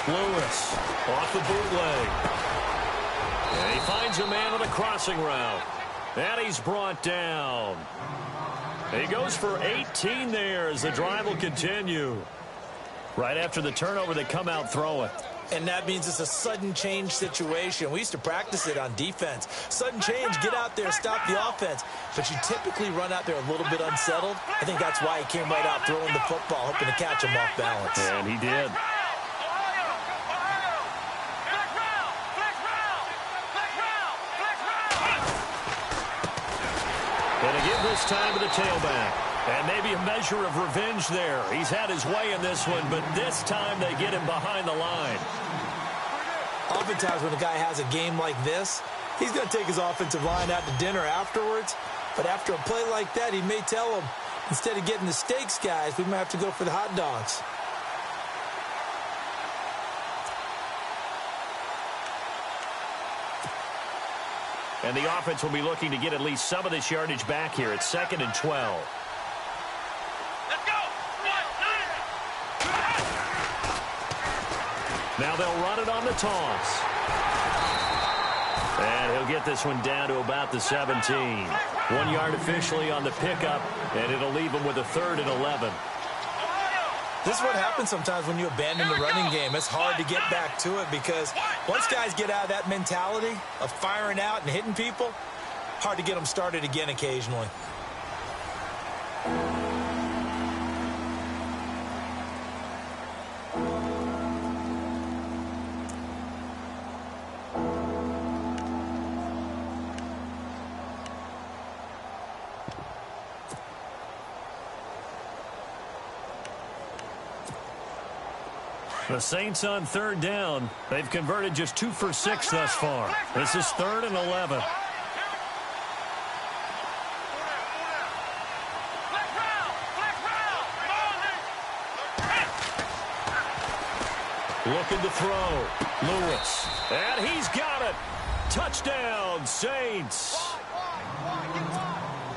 Lewis off the bootleg. And he finds a man on the crossing route. And he's brought down. He goes for 18 there as the drive will continue. Right after the turnover, they come out throwing. And that means it's a sudden change situation. We used to practice it on defense. Sudden change, get out there, stop the offense. But you typically run out there a little bit unsettled. I think that's why he came right out throwing the football, hoping to catch him off balance. And he did. And to give this time to the tailback. And maybe a measure of revenge there. He's had his way in this one, but this time they get him behind the line. Oftentimes when a guy has a game like this, he's going to take his offensive line out to dinner afterwards. But after a play like that, he may tell them, instead of getting the steaks, guys, we might have to go for the hot dogs. And the offense will be looking to get at least some of this yardage back here. It's 2nd and 12. Now they'll run it on the toss. And he'll get this one down to about the 17. 1 yard officially on the pickup, and it'll leave him with a 3rd and 11. This is what happens sometimes when you abandon the running game. It's hard to get back to it because once guys get out of that mentality of firing out and hitting people, hard to get them started again occasionally. The Saints on 3rd down. They've converted just 2 for 6 thus far. This is 3rd and 11. Looking to throw. Lewis. And he's got it. Touchdown, Saints.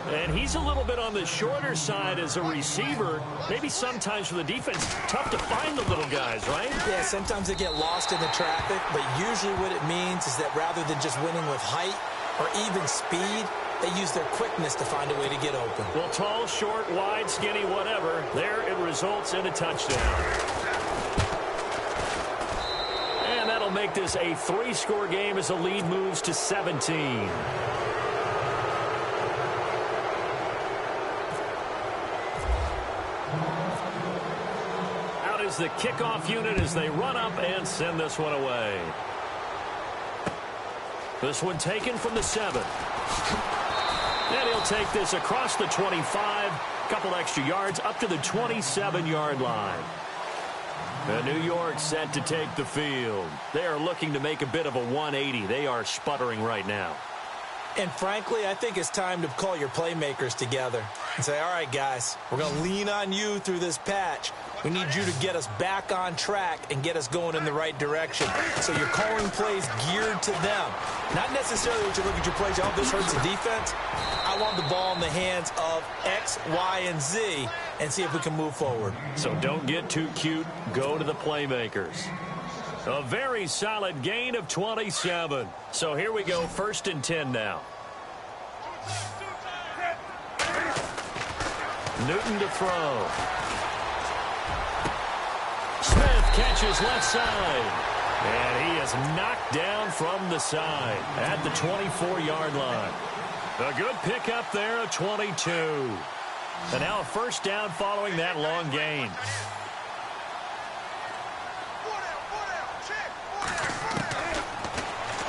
And he's a little bit on the shorter side as a receiver. Maybe sometimes for the defense, tough to find the little guys, right? Yeah, sometimes they get lost in the traffic, but usually what it means is that rather than just winning with height or even speed, they use their quickness to find a way to get open. Well, tall, short, wide, skinny, whatever, there it results in a touchdown. And that'll make this a 3-score game as the lead moves to 17. The kickoff unit as they run up and send this one away. This one taken from the 7. And he'll take this across the 25, couple extra yards up to the 27-yard line. And New York set to take the field. They are looking to make a bit of a 180. They are sputtering right now. And frankly, I think it's time to call your playmakers together and say, all right, guys, we're going to lean on you through this patch. We need you to get us back on track and get us going in the right direction. So you're calling plays geared to them. Not necessarily what you look at your plays, oh, this hurts the defense. I want the ball in the hands of X, Y, and Z and see if we can move forward. So don't get too cute. Go to the playmakers. A very solid gain of 27. So here we go, 1st and 10 now. Newton to throw. Smith catches left side. And he is knocked down from the side at the 24-yard line. A good pickup there, a 22. And now a 1st down following that long gain.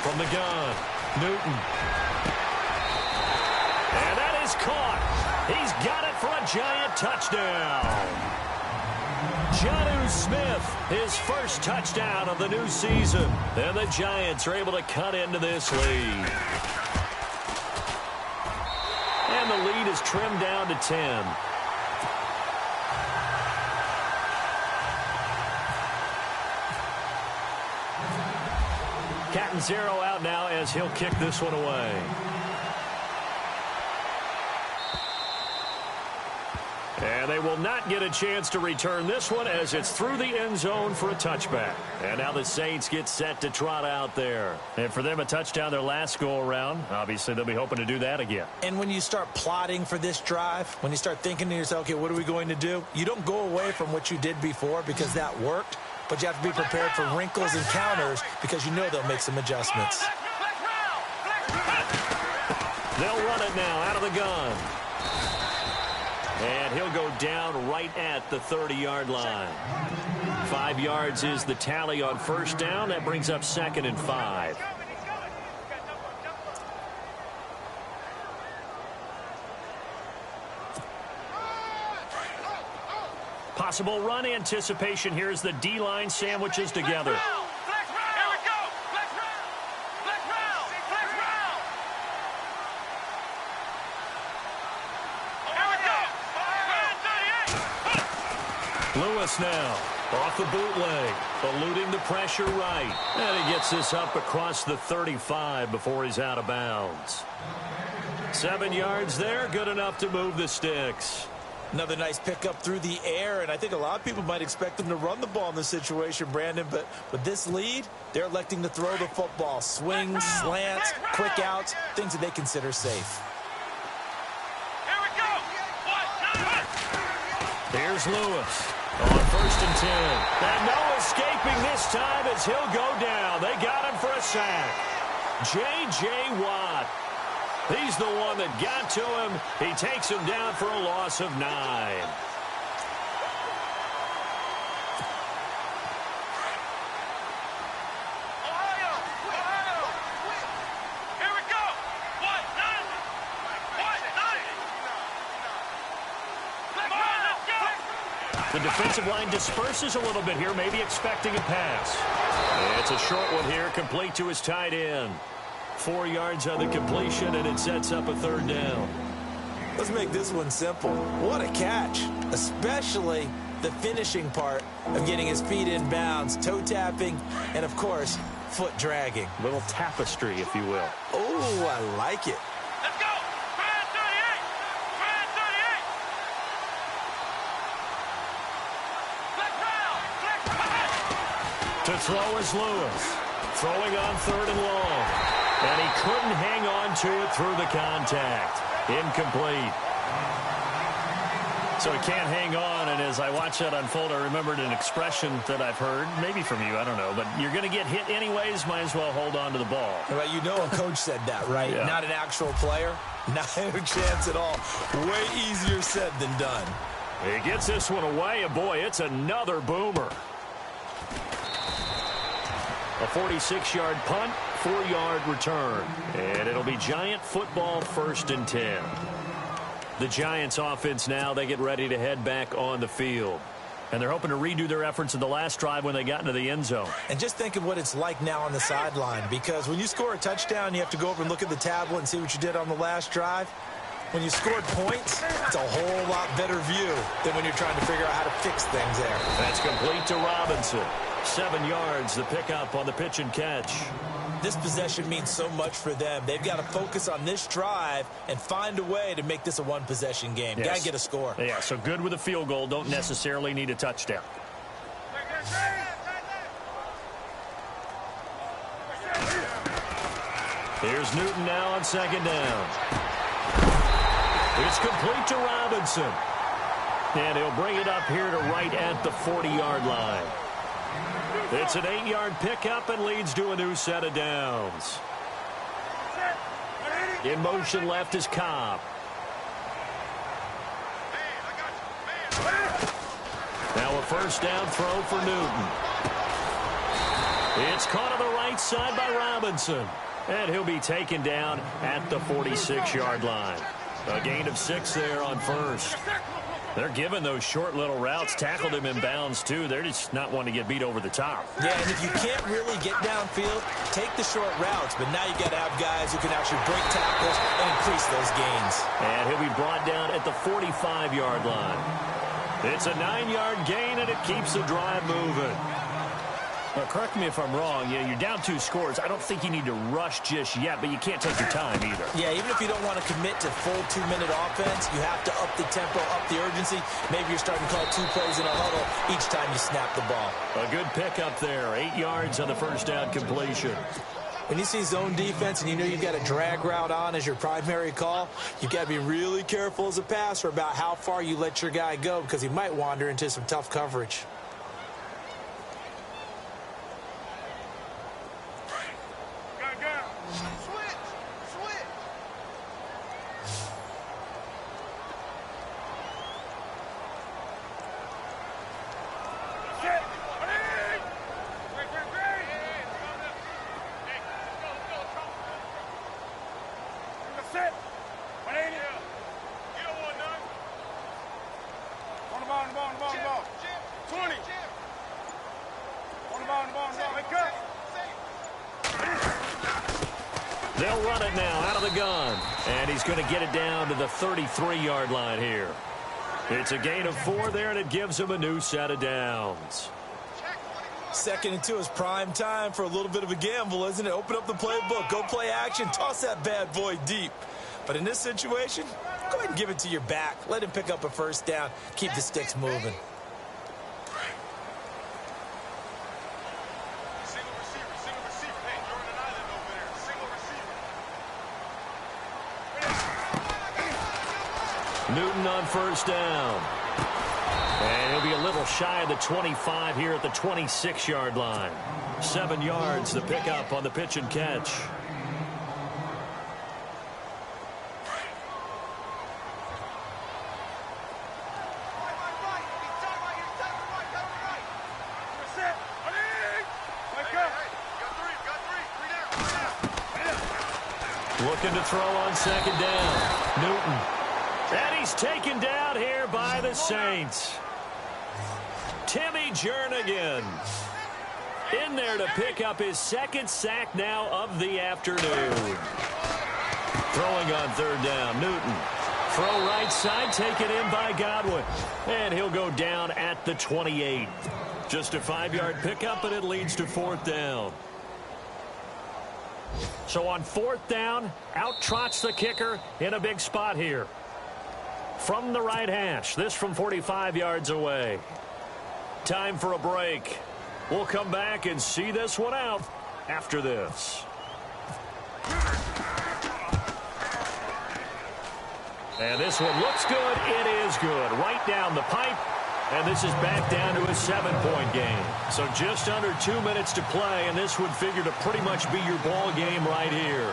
From the gun, Newton. And that is caught. He's got it for a giant touchdown. Jonnu Smith, his first touchdown of the new season. And the Giants are able to cut into this lead. And the lead is trimmed down to 10. Catanzaro out now as he'll kick this one away. And they will not get a chance to return this one as it's through the end zone for a touchback. And now the Saints get set to trot out there. And for them, a touchdown their last go-around. Obviously, they'll be hoping to do that again. And when you start plotting for this drive, when you start thinking to yourself, okay, what are we going to do? You don't go away from what you did before because that worked. But you have to be prepared for wrinkles and counters because you know they'll make some adjustments. They'll run it now out of the gun. And he'll go down right at the 30-yard line. 5 yards is the tally on 1st down. That brings up 2nd and 5. Possible run anticipation here as the D-line sandwiches together. Lewis now off the bootleg, eluding the pressure right. And he gets this up across the 35 before he's out of bounds. 7 yards there, good enough to move the sticks. Another nice pickup through the air, and I think a lot of people might expect them to run the ball in this situation, Brandon, but with this lead, they're electing to throw the football. Swings, slants, quick outs, things that they consider safe. Here's Lewis on 1st and 10. And no escaping this time as he'll go down. They got him for a sack. J.J. Watt. He's the one that got to him. He takes him down for a loss of 9. The defensive line disperses a little bit here, maybe expecting a pass. It's a short one here, complete to his tight end. 4 yards on the completion, and it sets up a 3rd down. Let's make this one simple. What a catch, especially the finishing part of getting his feet in bounds, toe tapping, and, of course, foot dragging. Little tapestry, if you will. Oh, I like it. Let's go! Fire 38! Fire 38! To throw is Lewis. Throwing on 3rd and long. And he couldn't hang on to it through the contact. Incomplete. So he can't hang on, and as I watch that unfold, I remembered an expression that I've heard, maybe from you, I don't know, but you're going to get hit anyways, might as well hold on to the ball. Well, you know a coach said that, right? Yeah. Not an actual player. Not a chance at all. Way easier said than done. He gets this one away, and boy, it's another boomer. A 46-yard punt, 4-yard return. And it'll be Giant football 1st and 10. The Giants offense now, they get ready to head back on the field. And they're hoping to redo their efforts in the last drive when they got into the end zone. And just think of what it's like now on the sideline, because when you score a touchdown, you have to go over and look at the tablet and see what you did on the last drive. When you scored points, it's a whole lot better view than when you're trying to figure out how to fix things there. That's complete to Robinson. 7 yards, the pickup on the pitch and catch. This possession means so much for them. They've got to focus on this drive and find a way to make this a one-possession game. Yes. Got to get a score. Yeah, so good with a field goal. Don't necessarily need a touchdown. Here's Newton now on 2nd down. It's complete to Robinson. And he'll bring it up here to right at the 40-yard line. It's an 8-yard pickup and leads to a new set of downs. In motion left is Cobb. Now a 1st down throw for Newton. It's caught on the right side by Robinson. And he'll be taken down at the 46-yard line. A gain of 6 there on 1st. They're giving those short little routes. Tackled him in bounds, too. They're just not wanting to get beat over the top. Yeah, and if you can't really get downfield, take the short routes. But now you got to have guys who can actually break tackles and increase those gains. And he'll be brought down at the 45-yard line. It's a 9-yard gain, and it keeps the drive moving. Well, correct me if I'm wrong. Yeah, you're down 2 scores. I don't think you need to rush just yet, but you can't take your time either. Yeah, even if you don't want to commit to full 2-minute offense, you have to up the tempo, up the urgency. Maybe you're starting to call 2 plays in a huddle each time you snap the ball. A good pickup there. 8 yards on the 1st down completion. When you see zone defense and you know you've got a drag route on as your primary call, you've got to be really careful as a passer about how far you let your guy go, because he might wander into some tough coverage. They'll run it now out of the gun. And he's going to get it down to the 33-yard line here. It's a gain of 4 there, and it gives him a new set of downs. 2nd and 2 is prime time for a little bit of a gamble, isn't it? Open up the playbook, go play action, toss that bad boy deep. But in this situation, go ahead and give it to your back. Let him pick up a 1st down. Keep the sticks moving. Newton on 1st down. And he'll be a little shy of the 25 here at the 26-yard line. 7 yards, the pickup on the pitch and catch. Looking to throw on 2nd down. Newton. And he's taken down here by the Saints. Timmy Jernigan in there to pick up his 2nd sack now of the afternoon. Throwing on 3rd down, Newton. Throw right side, taken in by Godwin. And he'll go down at the 28. Just a 5-yard pickup, and it leads to 4th down. So on 4th down, out trots the kicker in a big spot here. From the right hash, this from 45 yards away. Time for a break. We'll come back and see this one out after this. And this one looks good. It is good. Right down the pipe. And this is back down to a 7-point game. So just under 2 minutes to play, and this would figure to pretty much be your ball game right here.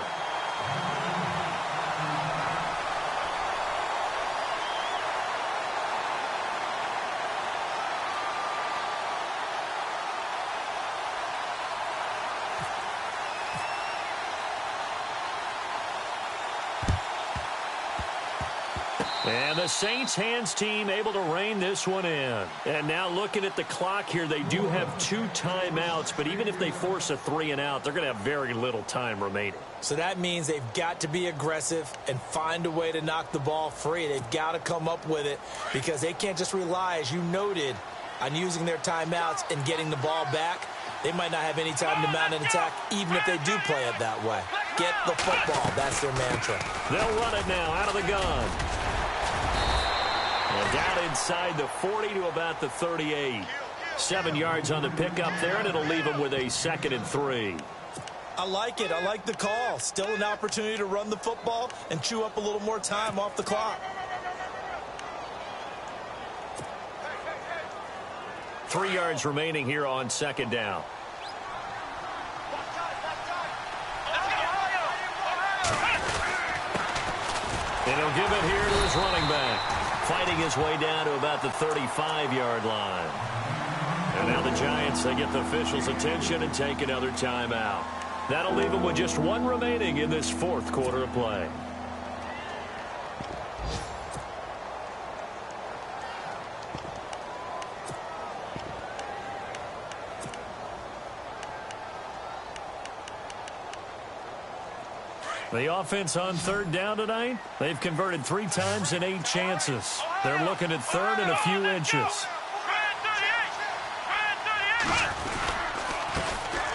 And the Saints hands team able to rein this one in. And now looking at the clock here, they do have 2 timeouts, but even if they force a 3-and-out, they're going to have very little time remaining. So that means they've got to be aggressive and find a way to knock the ball free. They've got to come up with it because they can't just rely, as you noted, on using their timeouts and getting the ball back. They might not have any time to mount an attack, even if they do play it that way. Get the football. That's their mantra. They'll run it now out of the gun. And down inside the 40 to about the 38. 7 yards on the pickup there, and it'll leave them with a 2nd and 3. I like it. I like the call. Still an opportunity to run the football and chew up a little more time off the clock. 3 yards remaining here on 2nd down. And he'll give it here to his running back. Fighting his way down to about the 35-yard line. And now the Giants, they get the officials' attention and take another timeout. That'll leave them with just 1 remaining in this 4th quarter of play. The offense on 3rd down tonight, they've converted 3 times in 8 chances. They're looking at 3rd and a few inches.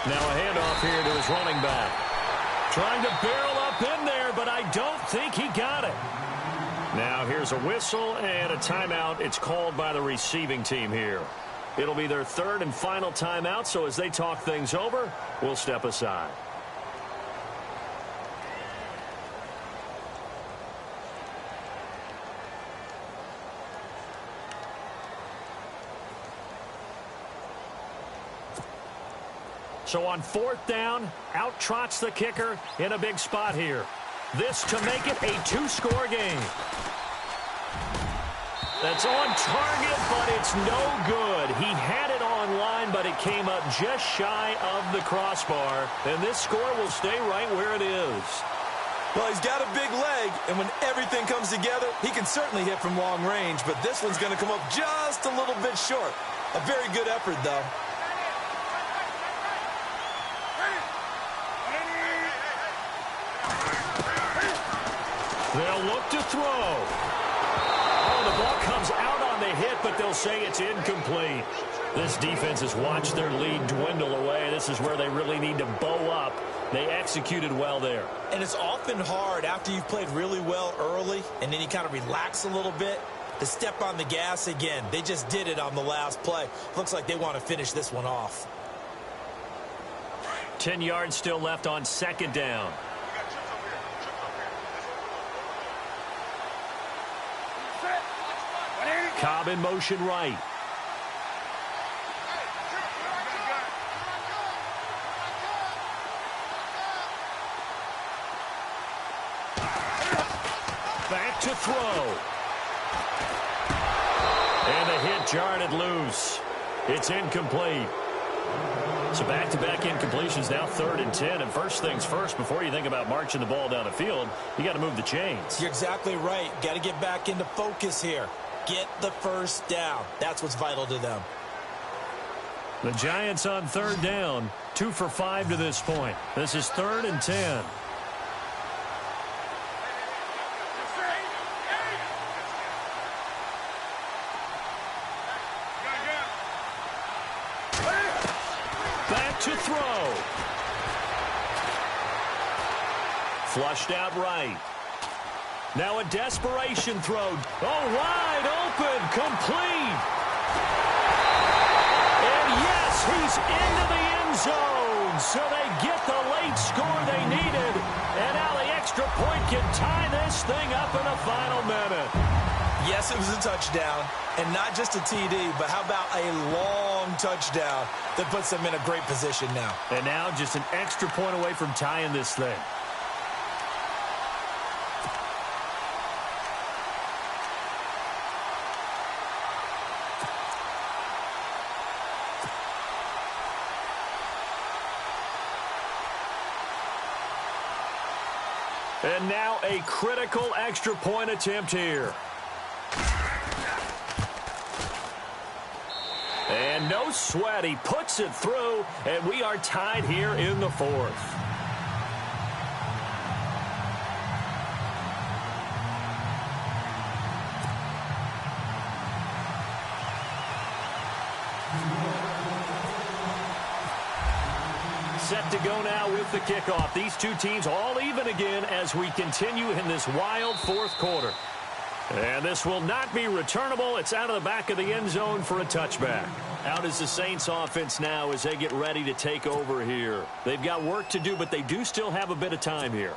Now a handoff here to his running back. Trying to barrel up in there, but I don't think he got it. Now here's a whistle and a timeout. It's called by the receiving team here. It'll be their 3rd and final timeout, so as they talk things over, we'll step aside. So on 4th down, out trots the kicker in a big spot here. This to make it a 2-score game. That's on target, but it's no good. He had it on line, but it came up just shy of the crossbar. And this score will stay right where it is. Well, he's got a big leg, and when everything comes together, he can certainly hit from long range, but this one's going to come up just a little bit short. A very good effort, though. They'll look to throw. Oh, the ball comes out on the hit, but they'll say it's incomplete. This defense has watched their lead dwindle away. This is where they really need to bow up. They executed well there. And it's often hard after you've played really well early and then you kind of relax a little bit to step on the gas again. They just did it on the last play. Looks like they want to finish this one off. 10 yards still left on 2nd down. Cobb in motion right. Back to throw. And a hit jarred it loose. It's incomplete. So back-to-back incompletions, now 3rd and 10. And first things first, before you think about marching the ball down the field, you got to move the chains. You're exactly right. Got to get back into focus here. Get the first down. That's what's vital to them. The Giants on 3rd down, 2 for 5 to this point. This is 3rd and 10. to throw. Flushed out right. Now a desperation throw. Oh, wide open, complete. And yes, he's into the end zone. So they get the late score they needed. And now the extra point can tie this thing up in the final minute. Yes, it was a touchdown, and not just a TD, but how about a long touchdown that puts them in a great position now. And now just an extra point away from tying this thing. And now a critical extra point attempt here. And no sweat, he puts it through, and we are tied here in the fourth. Set to go now with the kickoff. These two teams all even again as we continue in this wild fourth quarter. And this will not be returnable. It's out of the back of the end zone for a touchback. Out is the Saints offense now as they get ready to take over here. They've got work to do, but they do still have a bit of time here.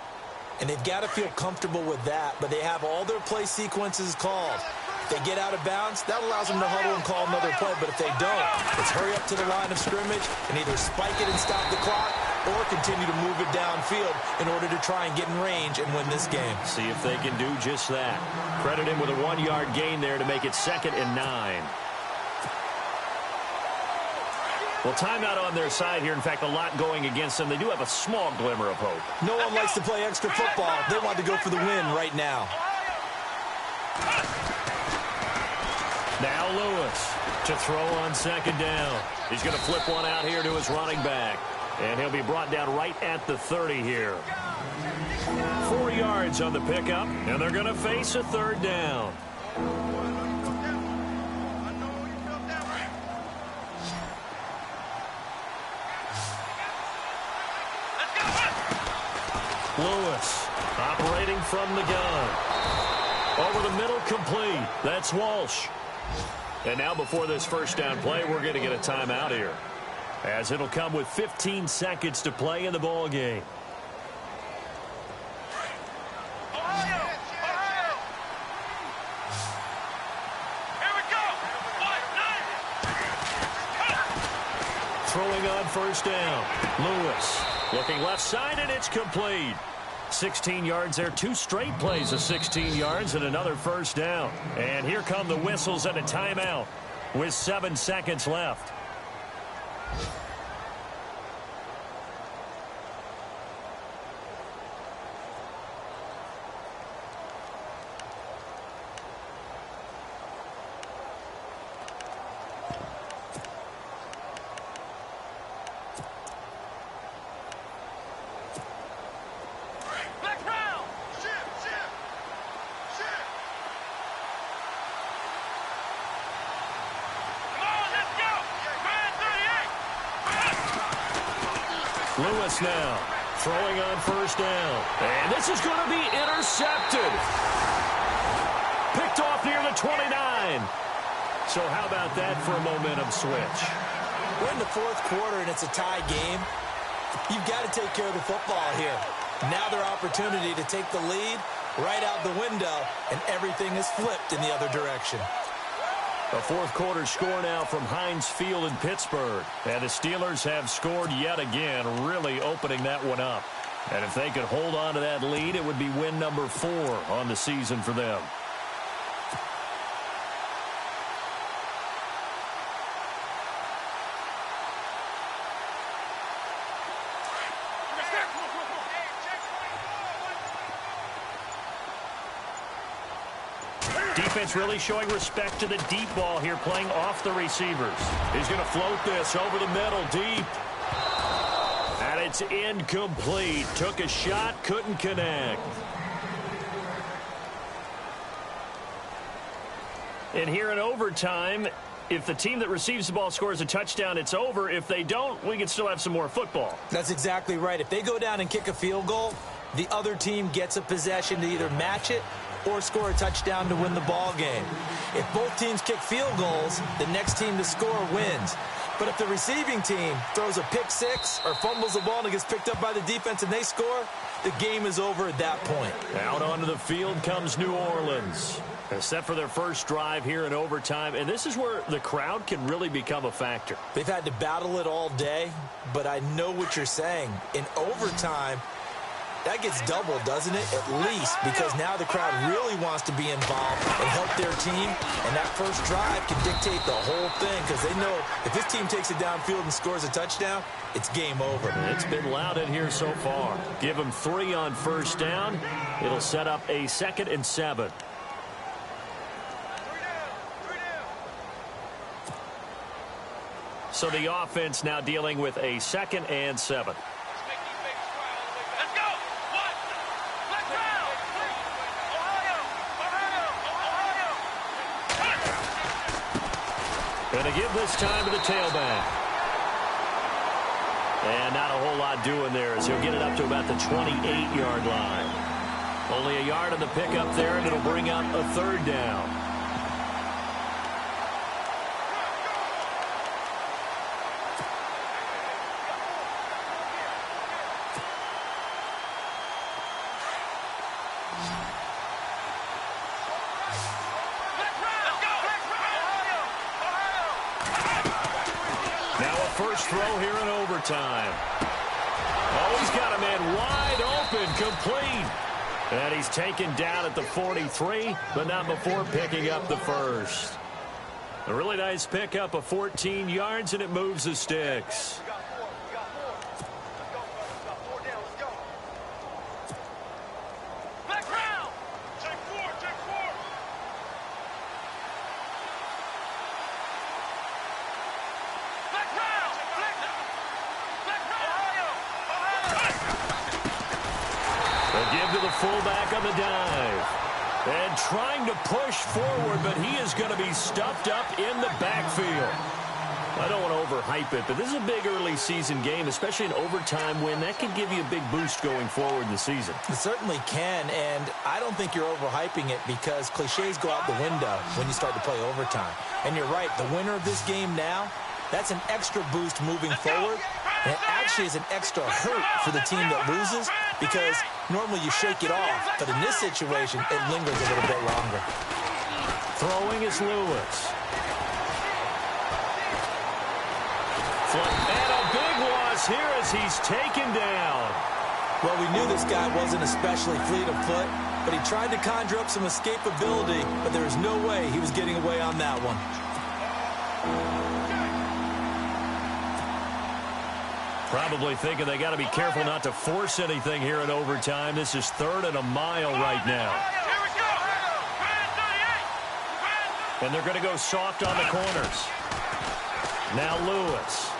And they've got to feel comfortable with that, but they have all their play sequences called. If they get out of bounds, that allows them to huddle and call another play, but if they don't, it's hurry up to the line of scrimmage and either spike it and stop the clock or continue to move it downfield in order to try and get in range and win this game. See if they can do just that. Credit him with a 1-yard gain there to make it 2nd and 9. Well, timeout on their side here. In fact, a lot going against them. They do have a small glimmer of hope. No one likes to play extra football. They want to go for the win right now. Now Lewis to throw on 2nd down. He's going to flip one out here to his running back. And he'll be brought down right at the 30 here. 4 yards on the pickup, and they're going to face a 3rd down. Lewis operating from the gun. Over the middle, complete. That's Walsh. And now before this first down play, we're going to get a timeout here, as it'll come with 15 seconds to play in the ball game. Throwing on 1st down. Lewis looking left side, and it's complete. 16 yards there, 2 straight plays of 16 yards and another 1st down. And here come the whistles and a timeout with 7 seconds left. Lewis now throwing on 1st down. And this is going to be intercepted. Picked off near the 29. So how about that for a momentum switch? We're in the 4th quarter, and it's a tie game. You've got to take care of the football here. Now their opportunity to take the lead right out the window, and everything is flipped in the other direction. A 4th quarter score now from Heinz Field in Pittsburgh. And the Steelers have scored yet again, really opening that one up. And if they could hold on to that lead, it would be win number 4 on the season for them. Defense really showing respect to the deep ball here, playing off the receivers. He's going to float this over the middle, deep. And it's incomplete. Took a shot, couldn't connect. And here in overtime, if the team that receives the ball scores a touchdown, it's over. If they don't, we can still have some more football. That's exactly right. If they go down and kick a field goal, the other team gets a possession to either match it or score a touchdown to win the ball game. If both teams kick field goals, the next team to score wins. But if the receiving team throws a pick six or fumbles the ball and it gets picked up by the defense and they score, the game is over at that point. Out onto the field comes New Orleans. Set for their first drive here in overtime, and this is where the crowd can really become a factor. They've had to battle it all day, but I know what you're saying. In overtime, that gets doubled, doesn't it? At least, because now the crowd really wants to be involved and help their team, and that first drive can dictate the whole thing because they know if this team takes it downfield and scores a touchdown, it's game over. It's been loud in here so far. Give them 3 on first down. It'll set up a 2nd and 7. So the offense now dealing with a 2nd and 7. Going to give this time to the tailback. And not a whole lot doing there as he'll get it up to about the 28-yard line. Only a yard on the pickup there, and it'll bring up a 3rd down. First throw here in overtime. Oh, he's got a man wide open, complete. And he's taken down at the 43, but not before picking up the first. A really nice pickup of 14 yards, and it moves the sticks. Fullback on the dive. And trying to push forward, but he is going to be stuffed up in the backfield. I don't want to overhype it, but this is a big early season game, especially an overtime win. That could give you a big boost going forward in the season. It certainly can, and I don't think you're overhyping it because cliches go out the window when you start to play overtime. And you're right, the winner of this game now, that's an extra boost moving forward. And it actually is an extra hurt for the team that loses because normally you shake it off. But in this situation, it lingers a little bit longer. Throwing is Lewis. And a big loss here as he's taken down. Well, we knew this guy wasn't especially fleet of foot, but he tried to conjure up some escapability, but there was no way he was getting away on that one. Probably thinking they got to be careful not to force anything here in overtime. This is 3rd and a mile right now. And they're going to go soft on the corners. Now Lewis.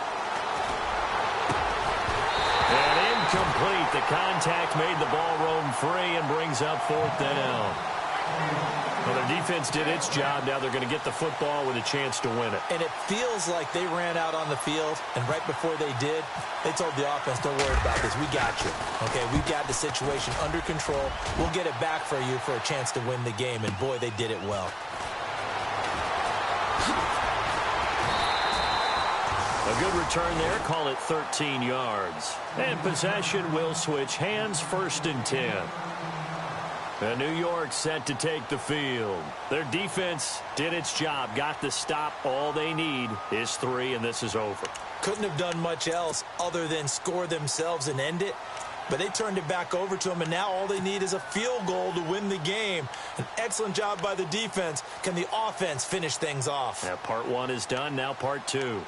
And incomplete. The contact made the ball roam free and brings up 4th down. Well, their defense did its job. Now they're going to get the football with a chance to win it. And it feels like they ran out on the field, and right before they did, they told the offense, don't worry about this. We got you. Okay, we've got the situation under control. We'll get it back for you for a chance to win the game. And, boy, they did it well. A good return there. Call it 13 yards. And possession will switch hands, 1st and 10. And New York set to take the field. Their defense did its job, got the stop. All they need is 3, and this is over. Couldn't have done much else other than score themselves and end it. But they turned it back over to them, and now all they need is a field goal to win the game. An excellent job by the defense. Can the offense finish things off? Yeah, part 1 is done. Now part 2.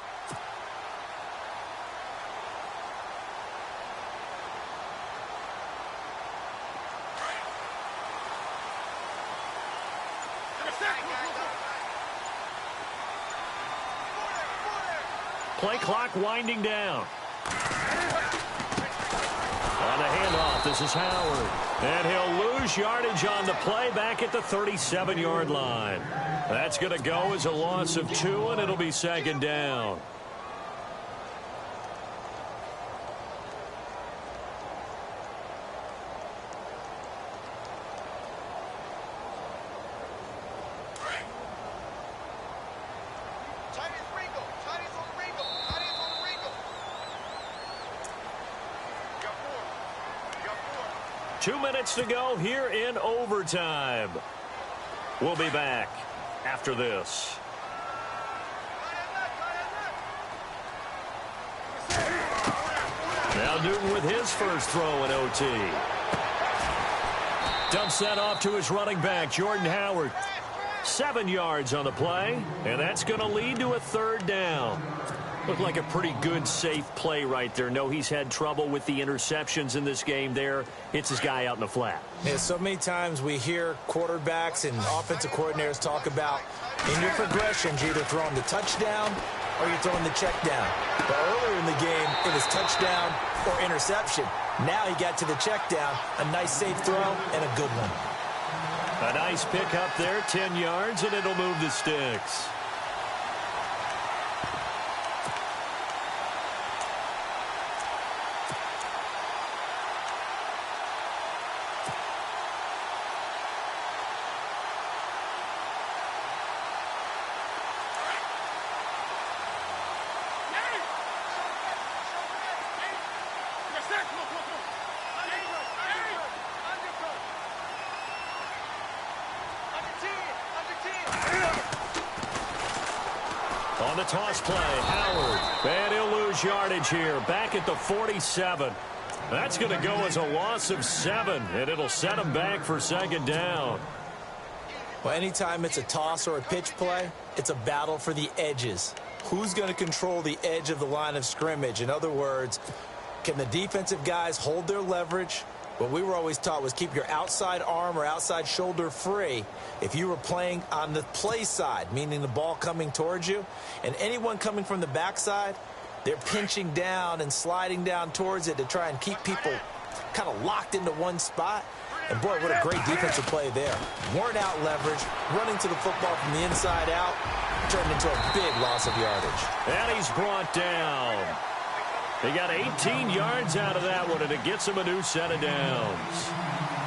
Play clock winding down. On the handoff, snap. This is Howard. And he'll lose yardage on the play back at the 37-yard line. That's going to go as a loss of 2, and it'll be second down. Two minutes to go here in overtime. We'll be back after this. Now Newton with his first throw in OT. Dumps that off to his running back, Jordan Howard. 7 yards on the play, and that's going to lead to a third down. Looked like a pretty good, safe play right there. No, he's had trouble with the interceptions in this game there. Hits his guy out in the flat. Yeah, so many times we hear quarterbacks and offensive coordinators talk about in your progressions, you're either throwing the touchdown or you're throwing the check down. But earlier in the game, it was touchdown or interception. Now he got to the check down, a nice safe throw and a good one. A nice pick up there, 10 yards, and it'll move the sticks. On the toss play, Howard. And he'll lose yardage here. Back at the 47. That's going to go as a loss of 7. And it'll set him back for second down. Well, anytime it's a toss or a pitch play, it's a battle for the edges. Who's going to control the edge of the line of scrimmage? In other words, can the defensive guys hold their leverage? What we were always taught was keep your outside arm or outside shoulder free if you were playing on the play side, meaning the ball coming towards you. And anyone coming from the backside, they're pinching down and sliding down towards it to try and keep people kind of locked into one spot. And, boy, what a great defensive play there. Worn out leverage, running to the football from the inside out, turned into a big loss of yardage. And he's brought down. He got 18 yards out of that one, and it gets him a new set of downs.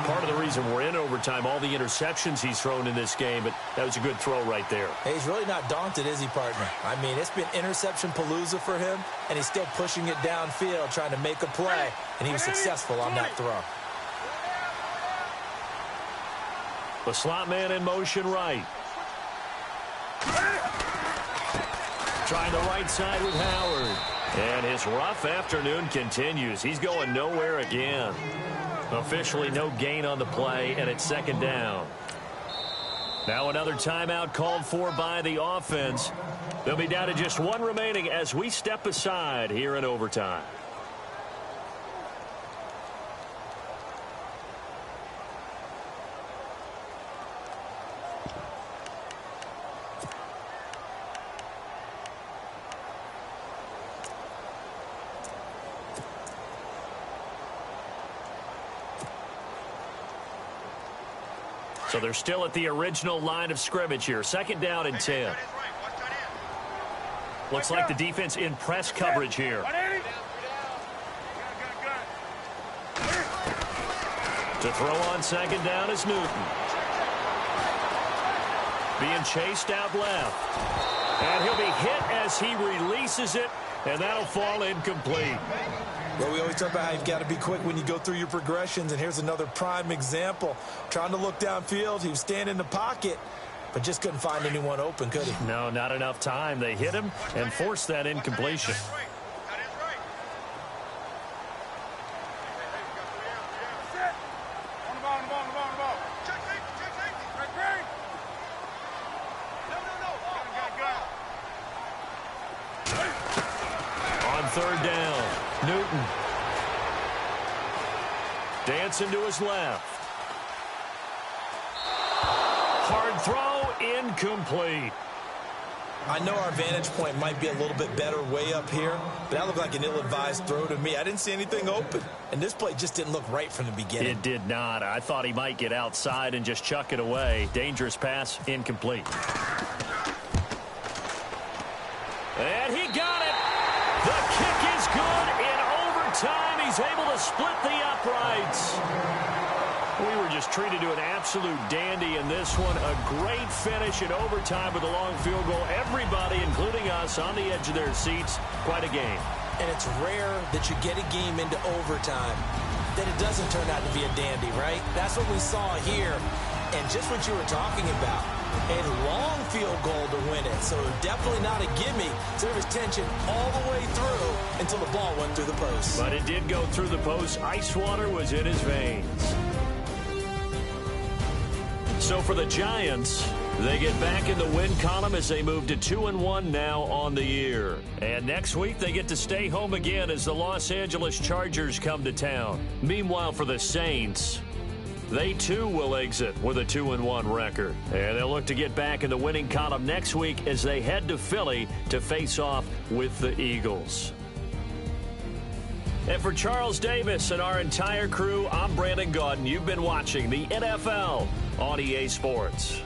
Part of the reason we're in overtime, all the interceptions he's thrown in this game, but that was a good throw right there. Hey, he's really not daunted, is he, partner? I mean, it's been interception palooza for him, and he's still pushing it downfield, trying to make a play, and he was successful on that throw. The slot man in motion right. Trying the right side with Howard. And his rough afternoon continues. He's going nowhere again. Officially no gain on the play, and it's second down. Now another timeout called for by the offense. They'll be down to just 1 remaining as we step aside here in overtime. So they're still at the original line of scrimmage here. Second down and 10. Looks like the defense in press coverage here. To throw on second down is Newton. Being chased out left. And he'll be hit as he releases it, and that'll fall incomplete. Well, we always talk about how you've got to be quick when you go through your progressions, and here's another prime example. Trying to look downfield, he was standing in the pocket, but just couldn't find anyone open, could he? No, not enough time. They hit him and forced that incompletion. On third down, Newton. Dancing to his left. Hard throw, incomplete. I know our vantage point might be a little bit better way up here, but that looked like an ill-advised throw to me. I didn't see anything open, and this play just didn't look right from the beginning. It did not. I thought he might get outside and just chuck it away. Dangerous pass, incomplete. And he got it. The kick is good. In overtime, he's able to split the uprights. We were just treated to an absolute dandy in this one. A great finish in overtime with a long field goal. Everybody, including us, on the edge of their seats. Quite a game. And it's rare that you get a game into overtime that it doesn't turn out to be a dandy, right? That's what we saw here. And just what you were talking about, a long field goal to win it. So definitely not a gimme. So there was tension all the way through until the ball went through the post. But it did go through the post. Ice water was in his veins. So for the Giants, they get back in the win column as they move to 2-1 now on the year. And next week, they get to stay home again as the Los Angeles Chargers come to town. Meanwhile, for the Saints, they too will exit with a 2-1 record. And they'll look to get back in the winning column next week as they head to Philly to face off with the Eagles. And for Charles Davis and our entire crew, I'm Brandon Gaudin. You've been watching the NFL on EA Sports.